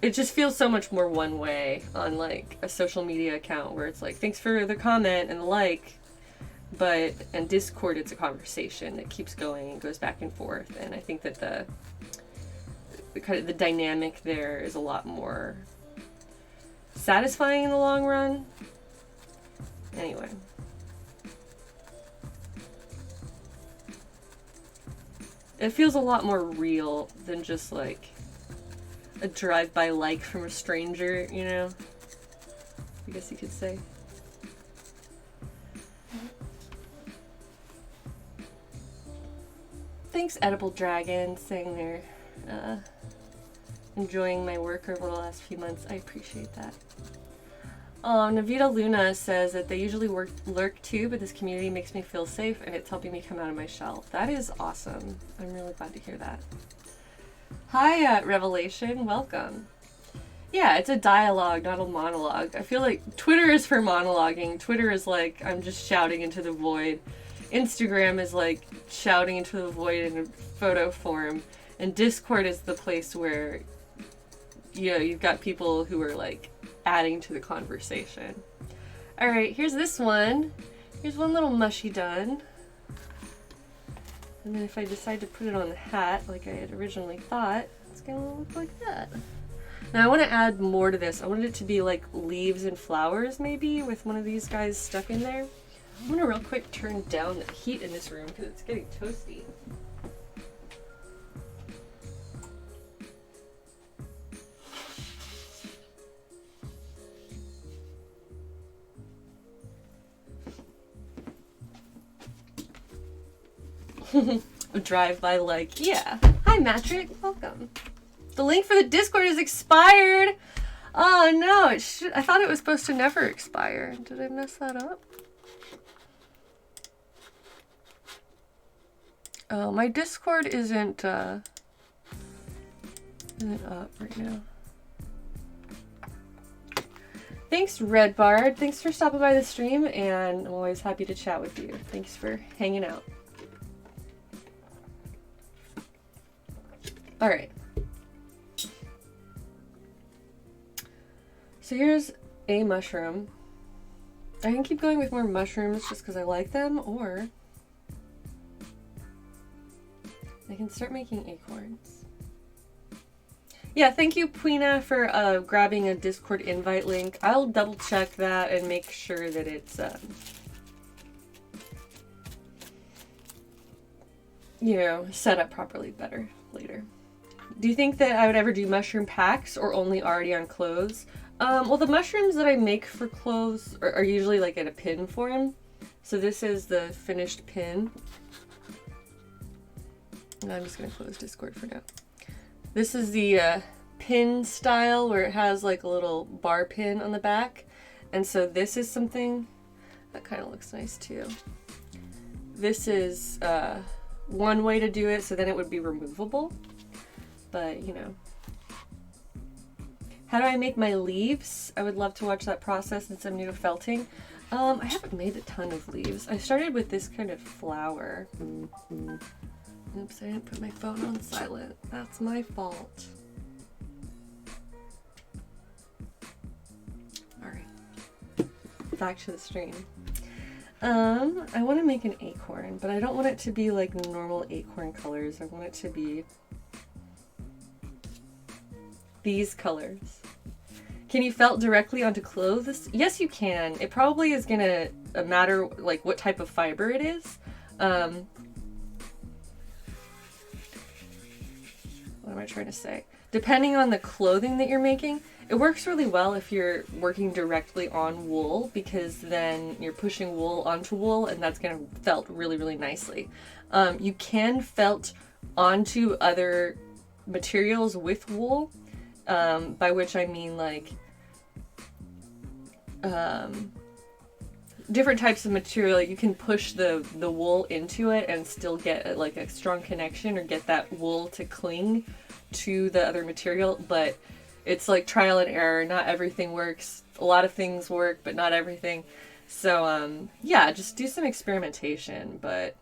it just feels so much more one way on a social media account, where it's thanks for the comment and the like. But in Discord, it's a conversation that keeps going and goes back and forth, and I think that the dynamic there is a lot more satisfying in the long run. Anyway. It feels a lot more real than just a drive-by like from a stranger, I guess you could say. Thanks, Edible Dragon, saying they're enjoying my work over the last few months. I appreciate that. Navita Luna says that they usually lurk too, but this community makes me feel safe and it's helping me come out of my shell. That is awesome. I'm really glad to hear that. Hi, Revelation. Welcome. Yeah, it's a dialogue, not a monologue. I feel like Twitter is for monologuing. Twitter is like, I'm just shouting into the void. Instagram is like shouting into the void in a photo form. And Discord is the place where, you know, you've got people who are like adding to the conversation. Alright, here's this one. Here's one little mushy done. And then if I decide to put it on the hat like I had originally thought, it's gonna look like that. Now I want to add more to this. I want it to be like leaves and flowers maybe with one of these guys stuck in there. I'm gonna real quick turn down the heat in this room because it's getting toasty. Drive by like, yeah. Hi Matrick, welcome. The link for the Discord is expired. Oh no, I thought it was supposed to never expire. Did I mess that up? Oh, my Discord isn't up right now. Thanks, Redbard. Thanks for stopping by the stream, and I'm always happy to chat with you. Thanks for hanging out. All right. So here's a mushroom. I can keep going with more mushrooms just because I like them, or I can start making acorns. Yeah, thank you, Puina, for grabbing a Discord invite link. I'll double check that and make sure that it's, you know, set up properly better later. Do you think that I would ever do mushroom packs or only already on clothes? Well, the mushrooms that I make for clothes are usually like in a pin form. So this is the finished pin. And I'm just gonna close Discord for now. This is the pin style where it has like a little bar pin on the back. And so this is something that kind of looks nice too. This is one way to do it, so then it would be removable. But, you know. How do I make my leaves? I would love to watch that process since I'm new to felting. I haven't made a ton of leaves. I started with this kind of flower. Oops, I didn't put my phone on silent. That's my fault. Alright. Back to the stream. I want to make an acorn, but I don't want it to be like normal acorn colors. I want it to be these colors. Can you felt directly onto clothes? Yes, you can. It probably is gonna matter like what type of fiber it is. What am I trying to say? Depending on the clothing that you're making, it works really well if you're working directly on wool, because then you're pushing wool onto wool and that's gonna felt really, really nicely. You can felt onto other materials with wool. By which I mean like different types of material. You can push the wool into it and still get like a strong connection or get that wool to cling to the other material, but it's like trial and error. Not everything works. A lot of things work, but not everything. So yeah, just do some experimentation, but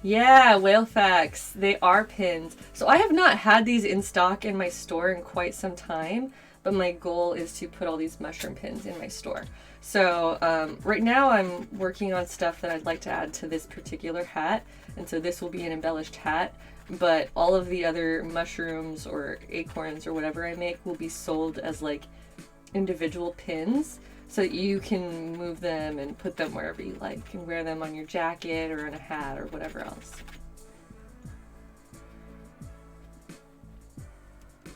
yeah, whale facts. They are pins. So I have not had these in stock in my store in quite some time, but my goal is to put all these mushroom pins in my store. So right now I'm working on stuff that I'd like to add to this particular hat, and so this will be an embellished hat, but all of the other mushrooms or acorns or whatever I make will be sold as like individual pins. So you can move them and put them wherever you like. You can wear them on your jacket or on a hat or whatever else.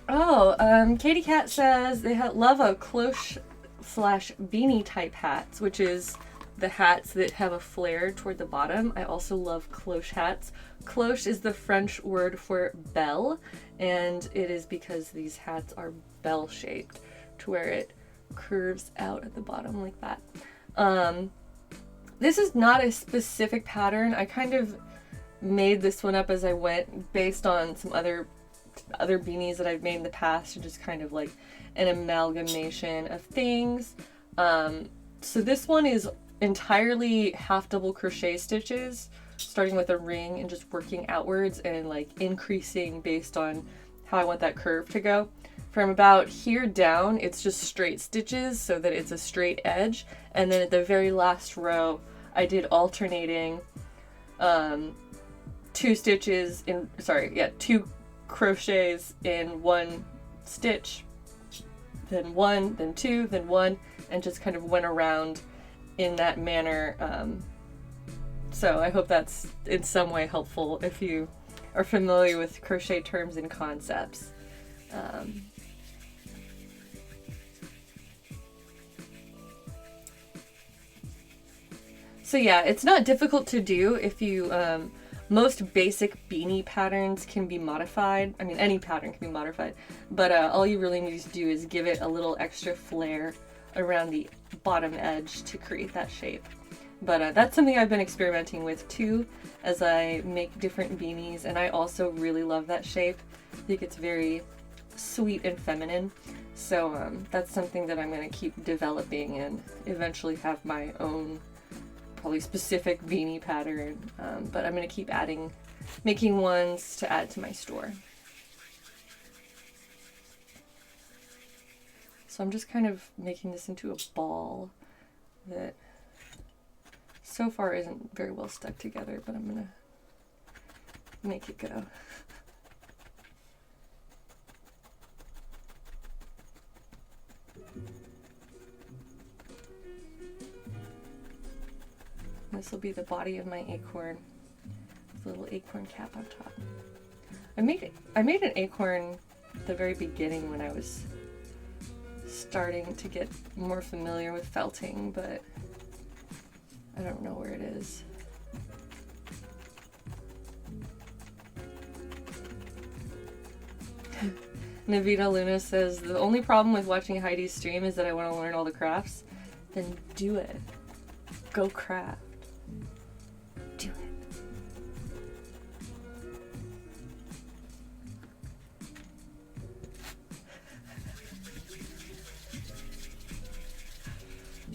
Oh, Katie Cat says they love a cloche/beanie type hats, which is the hats that have a flare toward the bottom. I also love cloche hats. Cloche is the French word for bell, and it is because these hats are bell shaped to where it curves out at the bottom like that. This is not a specific pattern. I kind of made this one up as I went based on some other beanies that I've made in the past, and just kind of like an amalgamation of things. So this one is entirely half double crochet stitches, starting with a ring and just working outwards and like increasing based on how I want that curve to go. From about here down, it's just straight stitches so that it's a straight edge. And then at the very last row, I did alternating two crochets in one stitch, then one, then two, then one, and just kind of went around in that manner. So I hope that's in some way helpful if you are familiar with crochet terms and concepts. So yeah, it's not difficult to do if you, most basic beanie patterns can be modified. I mean, any pattern can be modified, but all you really need to do is give it a little extra flair around the bottom edge to create that shape. But that's something I've been experimenting with too as I make different beanies, and I also really love that shape. I think it's very sweet and feminine. So that's something that I'm going to keep developing and eventually have my own probably specific beanie pattern, but I'm going to keep making ones to add to my store. So I'm just kind of making this into a ball that so far isn't very well stuck together, but I'm going to make it go. This will be the body of my acorn, with a little acorn cap on top. I made an acorn at the very beginning when I was starting to get more familiar with felting, but I don't know where it is. Navita Luna says, the only problem with watching Heidi's stream is that I want to learn all the crafts. Then do it. Go craft. Do it.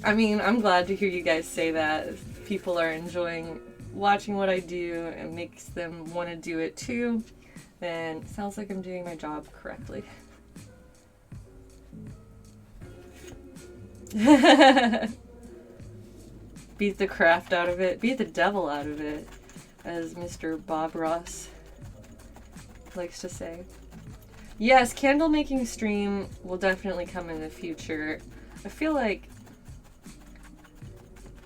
I mean, I'm glad to hear you guys say that. If people are enjoying watching what I do and makes them want to do it too, then it sounds like I'm doing my job correctly. Beat the craft out of it. Beat the devil out of it, as Mr. Bob Ross likes to say. Yes, candle making stream will definitely come in the future. I feel like...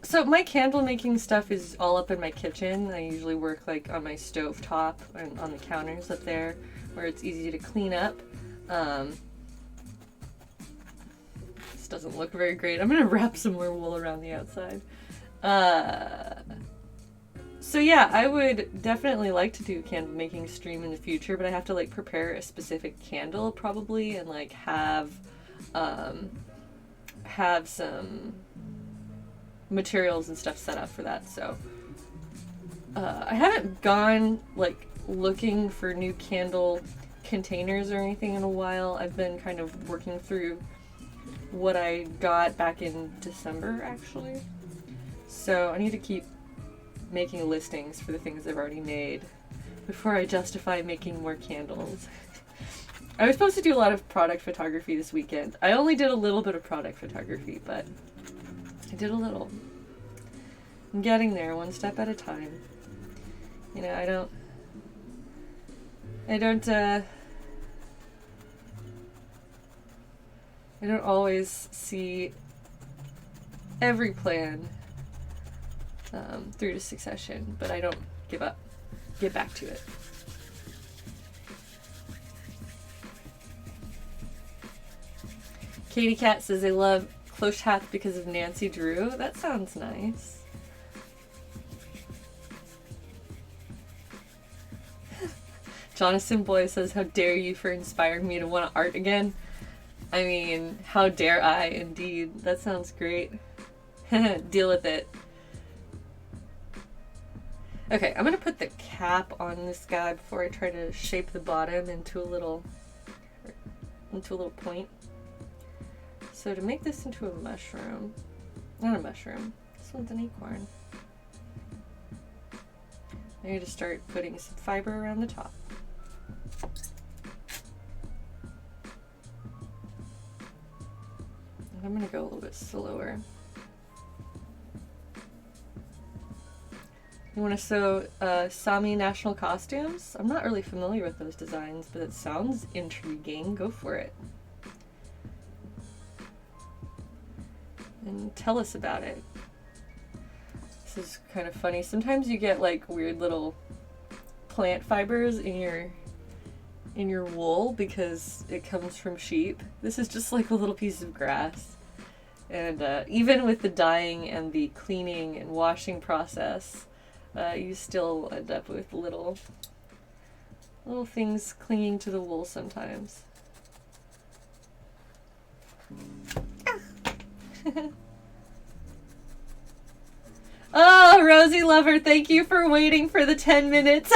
So my candle making stuff is all up in my kitchen. I usually work like on my stove top and on the counters up there where it's easy to clean up. This doesn't look very great. I'm gonna wrap some more wool around the outside. So yeah, I would definitely like to do a candle making stream in the future, but I have to like prepare a specific candle probably and like have some materials and stuff set up for that. So I haven't gone like looking for new candle containers or anything in a while. I've been kind of working through what I got back in December actually. So I need to keep making listings for the things I've already made before I justify making more candles. I was supposed to do a lot of product photography this weekend. I only did a little bit of product photography, but I did a little. I'm getting there one step at a time. You know, I don't always see every plan through to succession, but I don't give up. Get back to it. Katie Cat says they love cloche hat because of Nancy Drew. That sounds nice. Jonathan Boy says, how dare you for inspiring me to want to art again. I mean, how dare I, indeed. That sounds great. Deal with it. Okay, I'm gonna put the cap on this guy before I try to shape the bottom into a little point. So to make this into a mushroom, not a mushroom, this one's an acorn. I need to start putting some fiber around the top. And I'm gonna go a little bit slower. You want to sew Sami national costumes? I'm not really familiar with those designs, but it sounds intriguing. Go for it. And tell us about it. This is kind of funny. Sometimes you get like weird little plant fibers in your wool because it comes from sheep. This is just like a little piece of grass. And even with the dyeing and the cleaning and washing process, you still end up with little things clinging to the wool sometimes. Oh, Rosie Lover, thank you for waiting for the 10 minutes.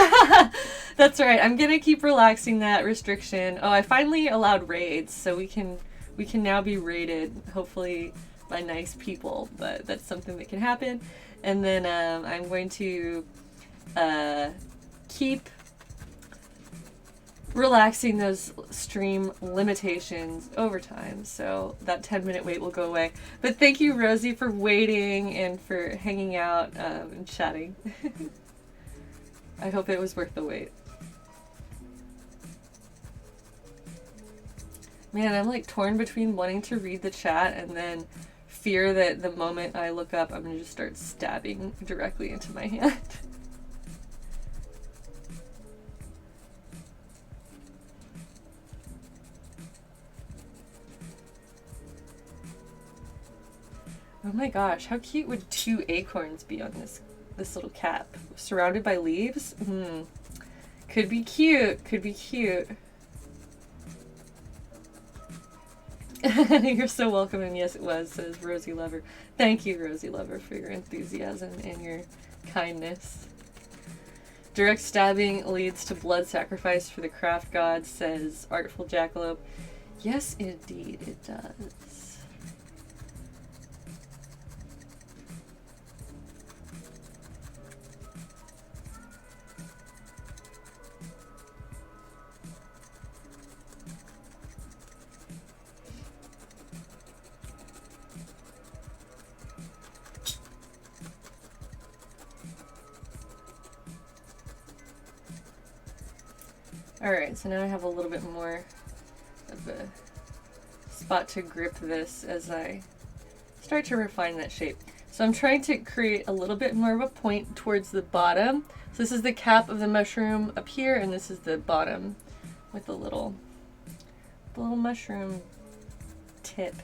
That's right. I'm gonna keep relaxing that restriction. Oh, I finally allowed raids, so we can now be raided, hopefully by nice people, but that's something that can happen. And then I'm going to keep relaxing those stream limitations over time, so that 10-minute wait will go away. But thank you, Rosie, for waiting and for hanging out and chatting. I hope it was worth the wait. Man, I'm like torn between wanting to read the chat and then fear that the moment I look up, I'm gonna just start stabbing directly into my hand. Oh my gosh, how cute would 2 acorns be on this little cap? Surrounded by leaves? Could be cute, could be cute. You're so welcome, and yes it was, says Rosie Lover. Thank you, Rosie Lover, for your enthusiasm and your kindness. Direct stabbing leads to blood sacrifice for the craft god, says Artful Jackalope. Yes, indeed, it does. Alright, so now I have a little bit more of a spot to grip this as I start to refine that shape. So I'm trying to create a little bit more of a point towards the bottom. So this is the cap of the mushroom up here, and this is the bottom with the little mushroom tip.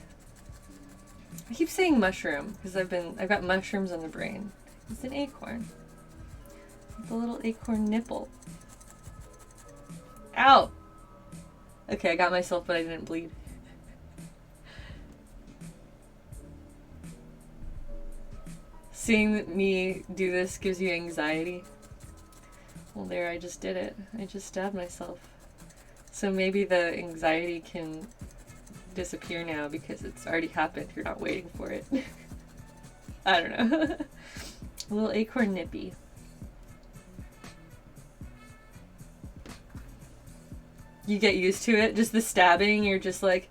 I keep saying mushroom because I've got mushrooms on the brain. It's an acorn. The little acorn nipple. Ow! Okay, I got myself, but I didn't bleed. Seeing me do this gives you anxiety. Well, there, I just did it. I just stabbed myself. So maybe the anxiety can disappear now because it's already happened. You're not waiting for it. I don't know. A little acorn nippy. You get used to it, just the stabbing, you're just like,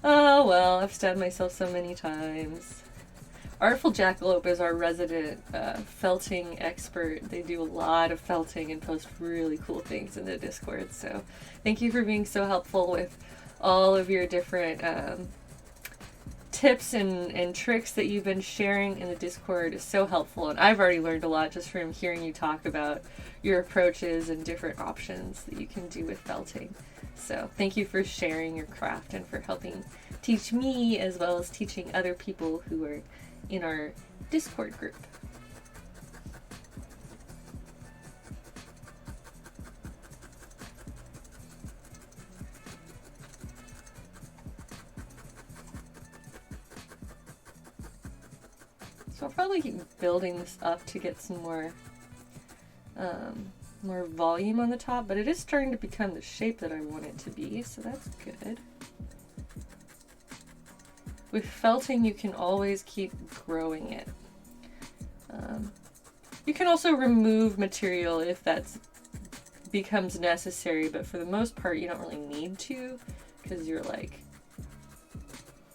oh well, I've stabbed myself so many times. Artful Jackalope is our resident felting expert. They do a lot of felting and post really cool things in the Discord, so thank you for being so helpful with all of your different tips and tricks that you've been sharing in the Discord is so helpful, and I've already learned a lot just from hearing you talk about your approaches and different options that you can do with felting. So thank you for sharing your craft and for helping teach me as well as teaching other people who are in our Discord group. So I'll probably keep building this up to get some more volume on the top, but it is starting to become the shape that I want it to be, so that's good. With felting, you can always keep growing it. You can also remove material if that becomes necessary, but for the most part, you don't really need to, because you're like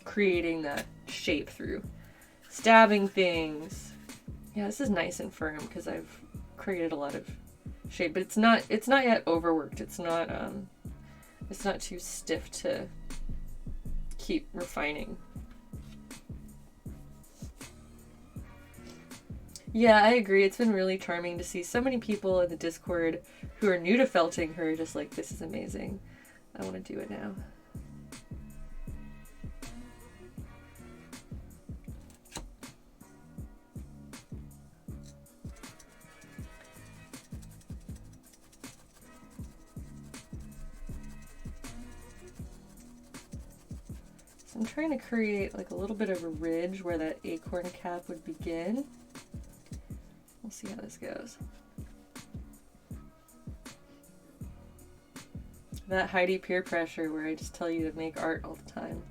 creating that shape through stabbing things. Yeah, this is nice and firm because I've created a lot of shape, but it's not yet overworked. It's not too stiff to keep refining. Yeah, I agree. It's been really charming to see so many people in the Discord who are new to felting who are just like, this is amazing. I want to do it now. So I'm trying to create like a little bit of a ridge where that acorn cap would begin. We'll see how this goes. That Heidi peer pressure where I just tell you to make art all the time.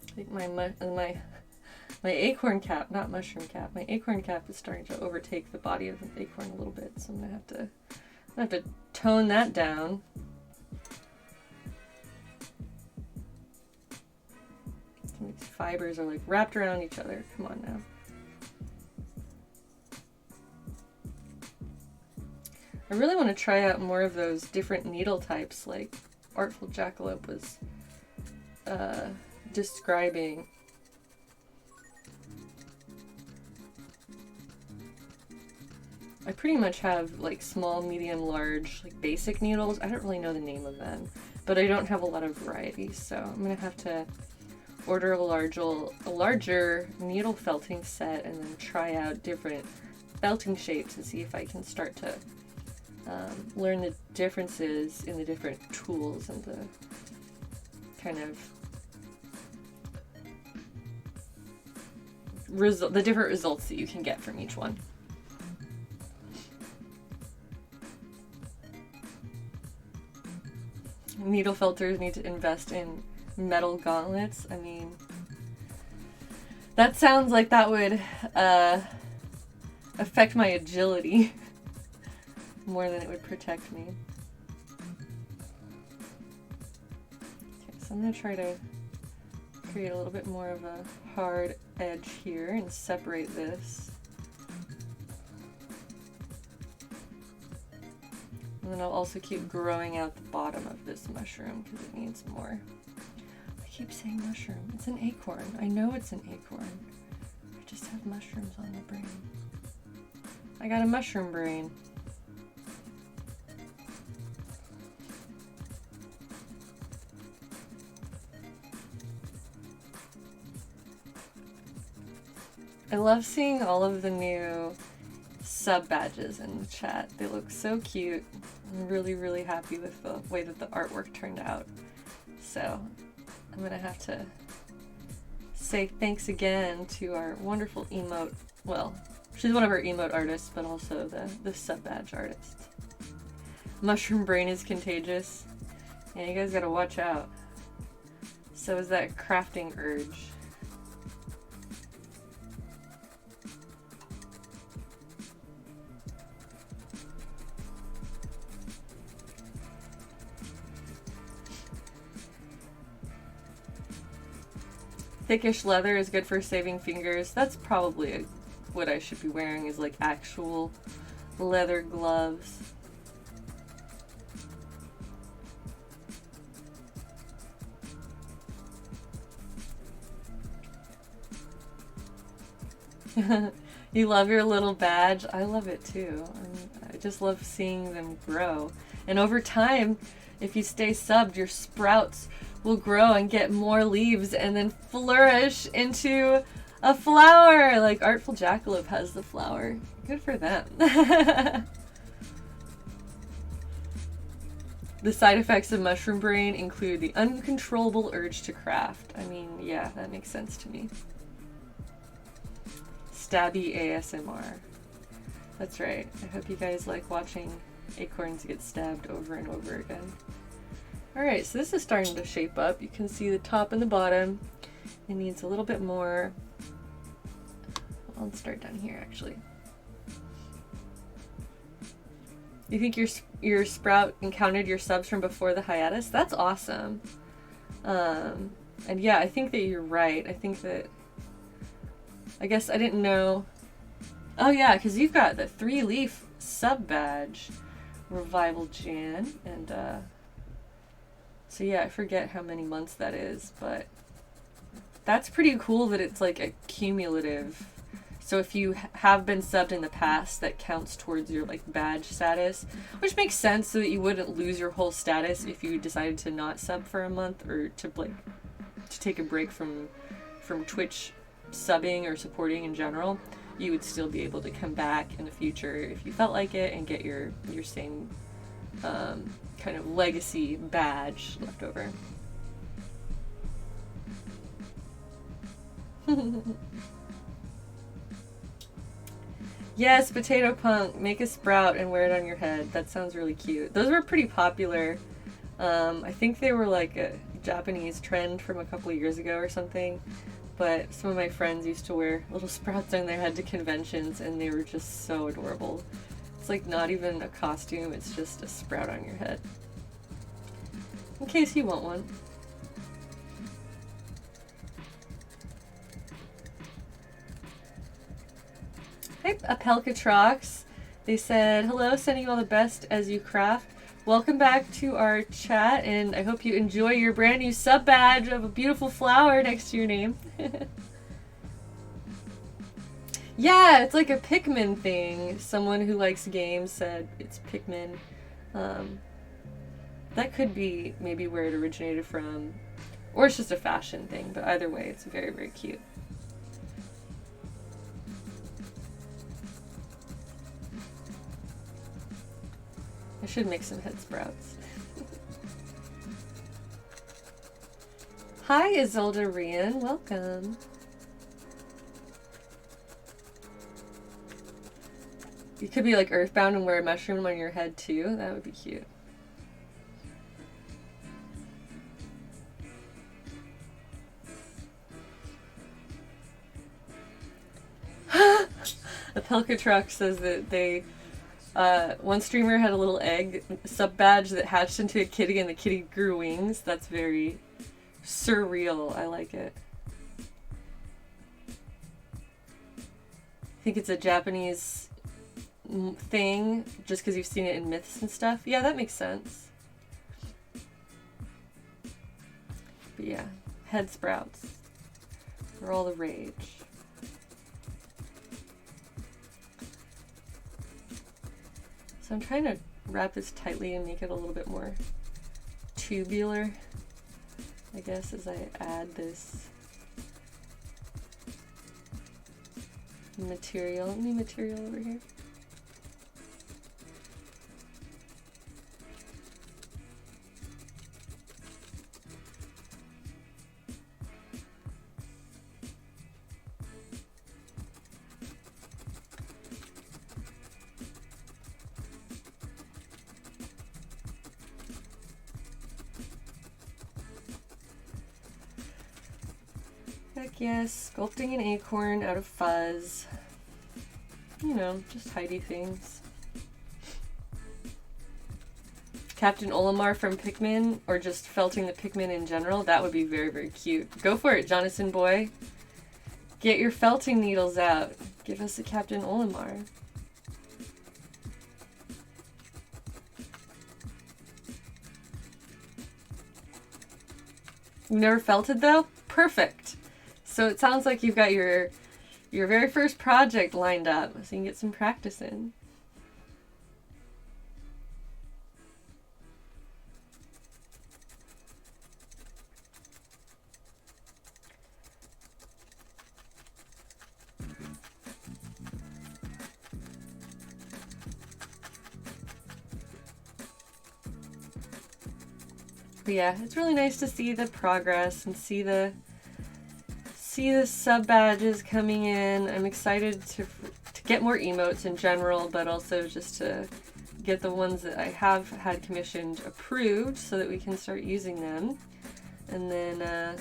I think my acorn cap, not mushroom cap, my acorn cap is starting to overtake the body of the acorn a little bit, so I'm gonna have to tone that down. Some of these fibers are like wrapped around each other. Come on now. I really want to try out more of those different needle types like Artful Jackalope was describing. I pretty much have like small, medium, large, like basic needles. I don't really know the name of them, but I don't have a lot of variety, so I'm gonna have to order a larger needle felting set and then try out different felting shapes and see if I can start to learn the differences in the different tools and the kind of the different results that you can get from each one. Needle felters need to invest in metal gauntlets. I mean, that sounds like that would affect my agility more than it would protect me. Okay, so I'm going to try to create a little bit more of a hard edge here and separate this. And then I'll also keep growing out the bottom of this mushroom because it needs more. I keep saying mushroom. It's an acorn. I know it's an acorn. I just have mushrooms on my brain. I got a mushroom brain. I love seeing all of the new sub badges in the chat. They look so cute. I'm really, really happy with the way that the artwork turned out. So I'm gonna have to say thanks again to our wonderful emote. Well, she's one of our emote artists, but also the sub badge artist. Mushroom brain is contagious. Yeah, you guys gotta watch out. So is that crafting urge. Thickish leather is good for saving fingers. That's probably what I should be wearing, is like actual leather gloves. You love your little badge? I love it too. I just love seeing them grow. And over time, if you stay subbed, your sprouts will grow and get more leaves and then flourish into a flower. Like Artful Jackalope has the flower. Good for them. The side effects of mushroom brain include the uncontrollable urge to craft. I mean, yeah, that makes sense to me. Stabby ASMR. That's right. I hope you guys like watching acorns get stabbed over and over again. Alright, so this is starting to shape up. You can see the top and the bottom. It needs a little bit more. I'll start down here actually. You think your sprout encountered your subs from before the hiatus? That's awesome. And yeah, I think that you're right. I think that, I guess I didn't know. Oh yeah, because you've got the 3-leaf sub badge, Revival Jan, and so yeah, I forget how many months that is, but that's pretty cool that it's like a cumulative. So if you have been subbed in the past, that counts towards your like badge status, which makes sense, so that you wouldn't lose your whole status if you decided to not sub for a month, or to like to take a break from Twitch subbing or supporting in general. You would still be able to come back in the future if you felt like it and get your same kind of legacy badge left over. Yes, Potato Punk, make a sprout and wear it on your head. That sounds really cute. Those were pretty popular. I think they were like a Japanese trend from a couple of years ago or something. But some of my friends used to wear little sprouts on their head to conventions, and they were just so adorable. It's like not even a costume, it's just a sprout on your head. In case you want one. Hi, Apelcatrox. They said, hello, sending you all the best as you craft. Welcome back to our chat, and I hope you enjoy your brand new sub badge of a beautiful flower next to your name. Yeah, it's like a Pikmin thing. Someone who likes games said it's Pikmin. That could be maybe where it originated from, or it's just a fashion thing, but either way, it's very, very cute. I should make some head sprouts. Hi, Isolde Rian. Welcome. You could be like Earthbound and wear a mushroom on your head too. That would be cute. The Pelka Truck says that they one streamer had a little egg sub badge that hatched into a kitty, and the kitty grew wings. That's very surreal. I like it. I think it's a Japanese thing just because you've seen it in myths and stuff. Yeah, that makes sense. But yeah, head sprouts are all the rage. So I'm trying to wrap this tightly and make it a little bit more tubular, I guess, as I add this material. New material over here. Heck yes, sculpting an acorn out of fuzz. You know, just tidy things. Captain Olimar from Pikmin, or just felting the Pikmin in general, that would be very, very cute. Go for it, Jonathan boy. Get your felting needles out. Give us a Captain Olimar. You never felted though? Perfect. So it sounds like you've got your very first project lined up, so you can get some practice in. But yeah, it's really nice to see the progress and see the sub badges coming in. I'm excited to get more emotes in general, but also just to get the ones that I have had commissioned approved so that we can start using them. And then I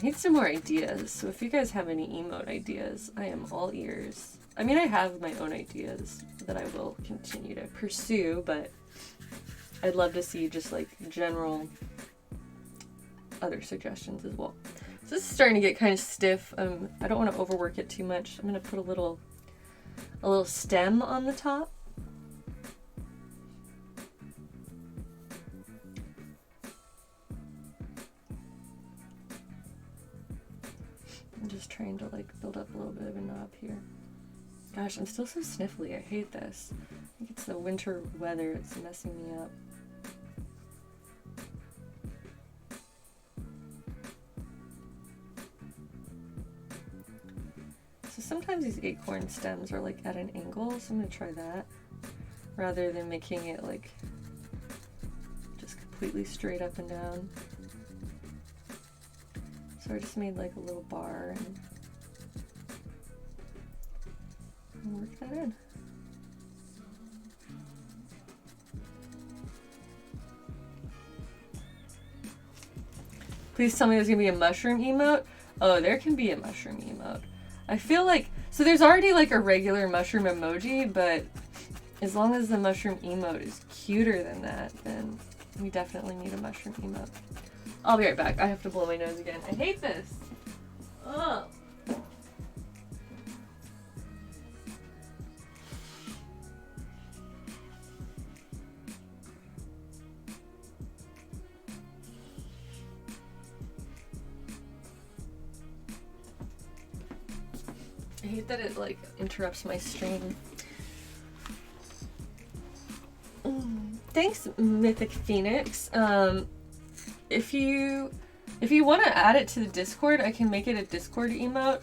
need some more ideas. So if you guys have any emote ideas, I am all ears. I mean, I have my own ideas that I will continue to pursue, but I'd love to see just like general other suggestions as well. So this is starting to get kind of stiff. I don't want to overwork it too much. I'm going to put a little stem on the top. I'm just trying to like build up a little bit of a knob here. Gosh, I'm still so sniffly. I hate this. I think it's the winter weather. It's messing me up. So sometimes these acorn stems are like at an angle, so I'm gonna try that rather than making it like just completely straight up and down. So I just made like a little bar and work that in. Please tell me there's gonna be a mushroom emote. Oh, there can be a mushroom emote. I feel like, so there's already like a regular mushroom emoji, but as long as the mushroom emote is cuter than that, then we definitely need a mushroom emote. I'll be right back. I have to blow my nose again. I hate this. Ugh. I hate that it like interrupts my stream. Thanks, Mythic Phoenix. If you want to add it to the Discord, I can make it a Discord emote.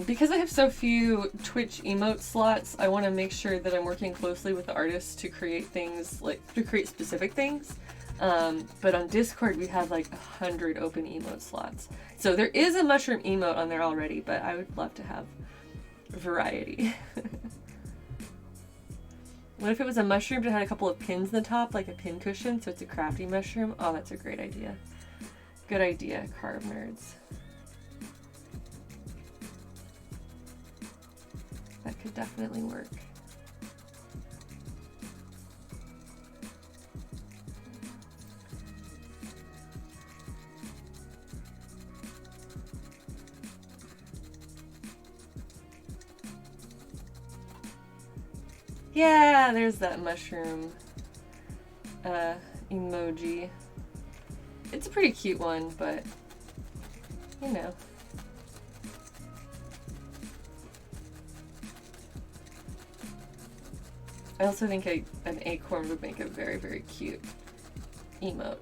Because I have so few Twitch emote slots, I want to make sure that I'm working closely with the artists to create things, like to create specific things. But on Discord, we have like 100 open emote slots. So there is a mushroom emote on there already, but I would love to have variety. What if it was a mushroom that had a couple of pins in the top, like a pin cushion, so it's a crafty mushroom? Oh, that's a great idea. Good idea, carve nerds. That could definitely work. Yeah, there's that mushroom emoji. It's a pretty cute one, but you know. I also think an acorn would make a very, very cute emote.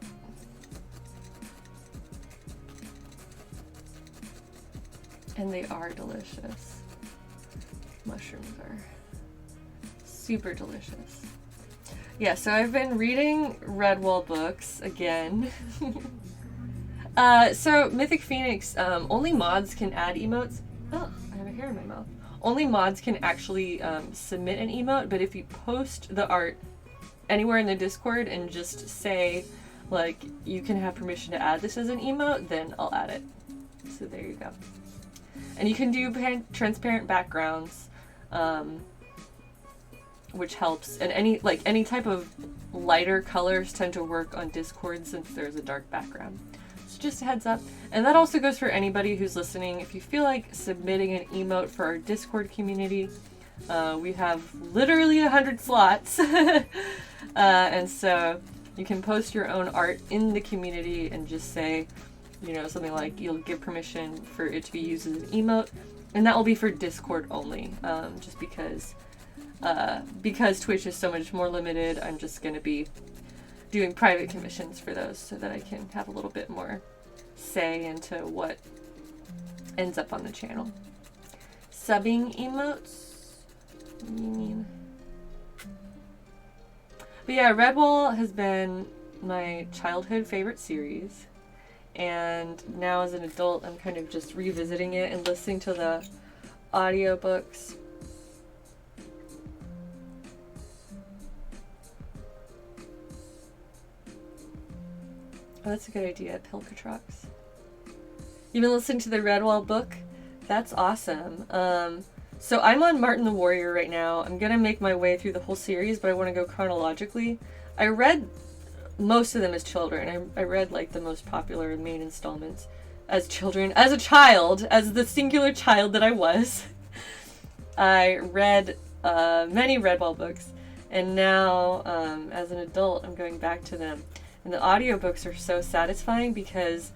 And they are delicious. Mushrooms are super delicious. Yeah, so I've been reading Redwall books again. So Mythic Phoenix, only mods can add emotes. Oh, I have a hair in my mouth. Only mods can actually submit an emote, but if you post the art anywhere in the Discord and just say, like, you can have permission to add this as an emote, then I'll add it. So there you go. And you can do transparent backgrounds. which helps. And any type of lighter colors tend to work on Discord since there's a dark background. So just a heads up. And that also goes for anybody who's listening. If you feel like submitting an emote for our Discord community, we have literally 100 slots. And so you can post your own art in the community and just say, you know, something like you'll give permission for it to be used as an emote. And that will be for Discord only, just because Twitch is so much more limited. I'm just going to be doing private commissions for those so that I can have a little bit more say into what ends up on the channel. Subbing emotes? What do you mean? But yeah, Redwall has been my childhood favorite series. And now as an adult, I'm kind of just revisiting it and listening to the audiobooks. Oh, that's a good idea, Pilcatrox. You've been listening to the Redwall book? That's awesome. So I'm on Martin the Warrior right now. I'm gonna make my way through the whole series, but I want to go chronologically. I read most of them as children. I read like the most popular main installments as children. As a child, as the singular child that I was, I read many Redwall books, and now as an adult, I'm going back to them. And the audiobooks are so satisfying because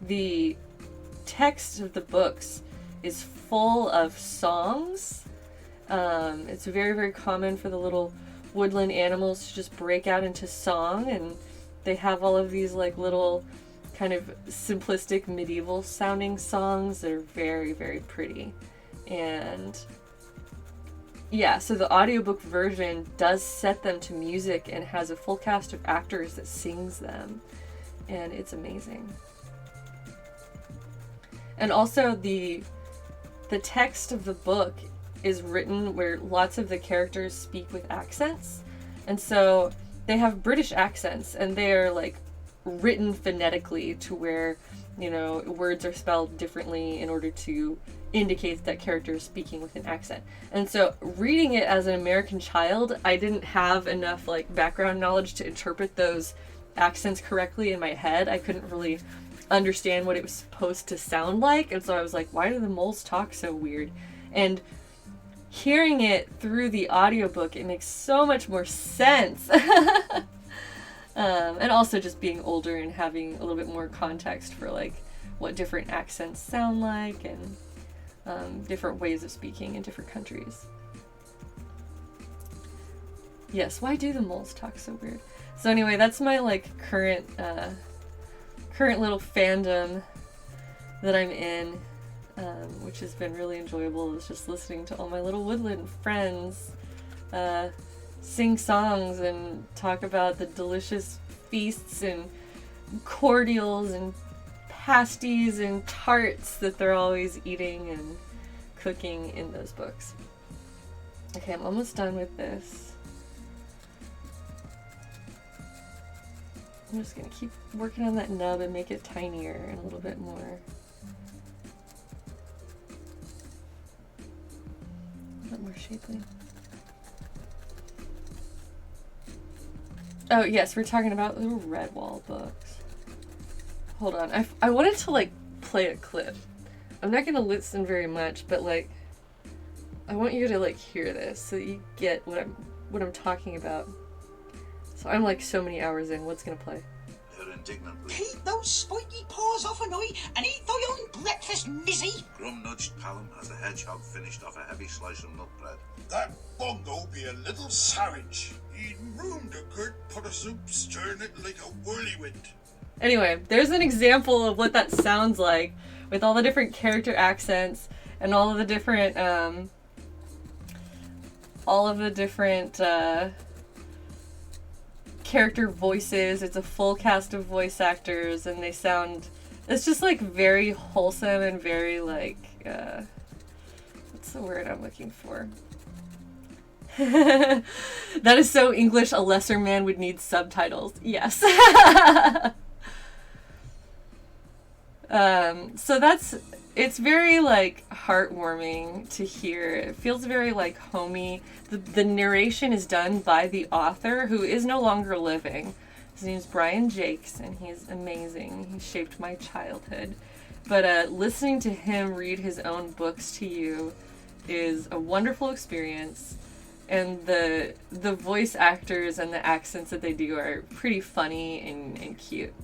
the text of the books is full of songs. It's very, very common for the little woodland animals to just break out into song, and they have all of these like little kind of simplistic medieval sounding songs that are very, very pretty. And yeah, so the audiobook version does set them to music and has a full cast of actors that sings them, and it's amazing. And also the text of the book is written where lots of the characters speak with accents, and so they have British accents, and they're like written phonetically to where, you know, words are spelled differently in order to indicate that character is speaking with an accent. And so reading it as an American child, I didn't have enough like background knowledge to interpret those accents correctly in my head. I couldn't really understand what it was supposed to sound like, and so I was like, why do the moles talk so weird? And hearing it through the audiobook, it makes so much more sense. And also just being older and having a little bit more context for like what different accents sound like, and different ways of speaking in different countries. Yes, why do the moles talk so weird? So anyway, that's my like current little fandom that I'm in, which has been really enjoyable. Is just listening to all my little woodland friends sing songs and talk about the delicious feasts and cordials and pasties and tarts that they're always eating and cooking in those books. Okay, I'm almost done with this. I'm just gonna keep working on that nub and make it tinier and a little bit more. A bit more shapely. Oh yes, we're talking about the Redwall books. Hold on, I wanted to like play a clip. I'm not gonna listen very much, but like I want you to like hear this so that you get what I'm talking about. So I'm like so many hours in. What's gonna play? Indignantly. Keep those spiky paws off an eye and eat thy own breakfast, Mizzy. Grum nudged Callum as the hedgehog finished off a heavy slice of nut bread. That bongo be a little savage. He'd ruined a good pot of soup, stirring it like a whirlwind. Anyway, there's an example of what that sounds like with all the different character accents and all of the different character voices. It's a full cast of voice actors, and they sound, it's just like very wholesome and very like what's the word I'm looking for? That is so English, a lesser man would need subtitles. Yes. So It's very like heartwarming to hear. It feels very like homey. The narration is done by the author, who is no longer living. His name's Brian Jakes, and he's amazing. He shaped my childhood. But listening to him read his own books to you is a wonderful experience. And the voice actors and the accents that they do are pretty funny and cute.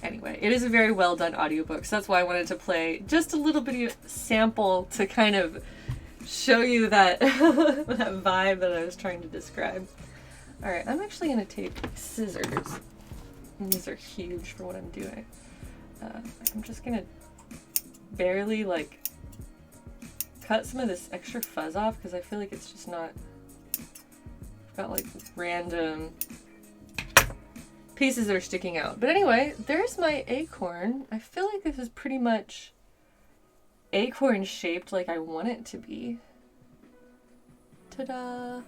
Anyway, it is a very well done audiobook, so that's why I wanted to play just a little bit of sample to kind of show you that that vibe that I was trying to describe. Alright, I'm actually going to take scissors. And these are huge for what I'm doing. I'm just going to barely like cut some of this extra fuzz off because I feel like it's just not... I've got like random pieces that are sticking out. But anyway, there's my acorn. I feel like this is pretty much acorn shaped like I want it to be. Ta-da!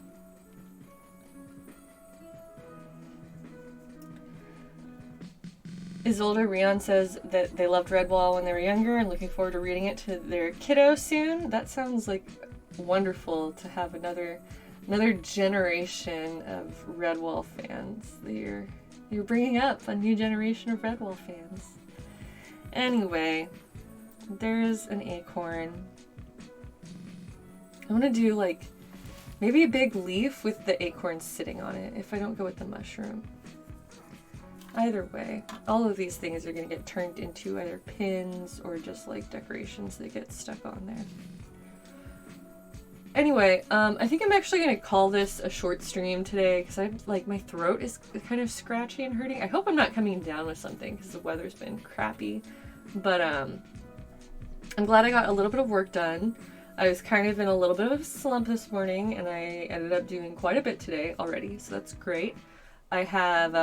Isolde Rion says that they loved Redwall when they were younger and looking forward to reading it to their kiddo soon. That sounds like wonderful to have another generation of Redwall fans. You're bringing up a new generation of Redwall fans. Anyway, there's an acorn. I want to do like maybe a big leaf with the acorn sitting on it if I don't go with the mushroom. Either way, all of these things are going to get turned into either pins or just like decorations that get stuck on there. Anyway, I think I'm actually going to call this a short stream today because I'm like, my throat is kind of scratchy and hurting. I hope I'm not coming down with something because the weather's been crappy. But I'm glad I got a little bit of work done. I was kind of in a little bit of a slump this morning and I ended up doing quite a bit today already, so that's great. I have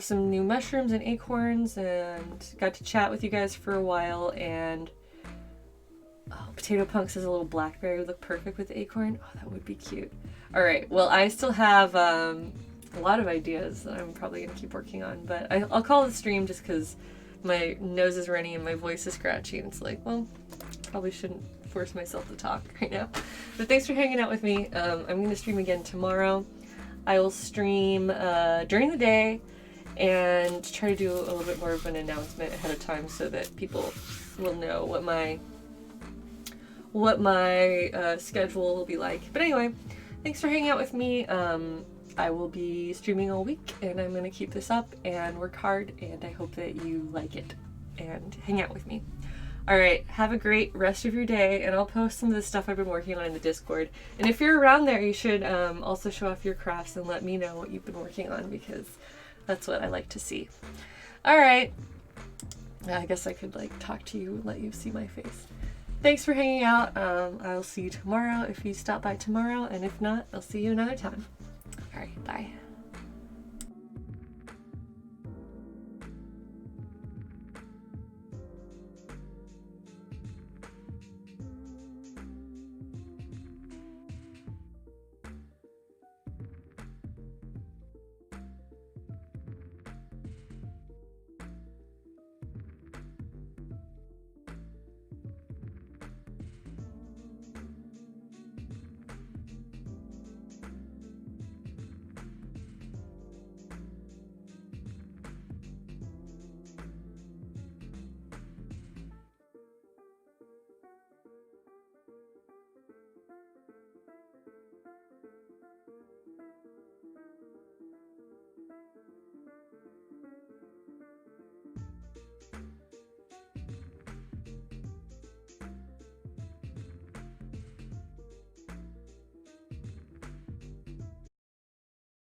some new mushrooms and acorns and got to chat with you guys for a while, and Potato Punk says a little blackberry would look perfect with the acorn. Oh, that would be cute. Alright, well I still have a lot of ideas that I'm probably going to keep working on, but I'll call it a stream just because my nose is runny and my voice is scratchy, and it's like, well, probably shouldn't force myself to talk right now. But thanks for hanging out with me. I'm going to stream again tomorrow. I will stream during the day and try to do a little bit more of an announcement ahead of time so that people will know what my schedule will be like. But anyway, thanks for hanging out with me. I will be streaming all week and I'm going to keep this up and work hard, and I hope that you like it and hang out with me. Alright, have a great rest of your day, and I'll post some of the stuff I've been working on in the Discord. And if you're around there, you should also show off your crafts and let me know what you've been working on, because that's what I like to see. Alright, I guess I could like talk to you and let you see my face. Thanks for hanging out. I'll see you tomorrow if you stop by tomorrow, and if not, I'll see you another time. Alright, bye.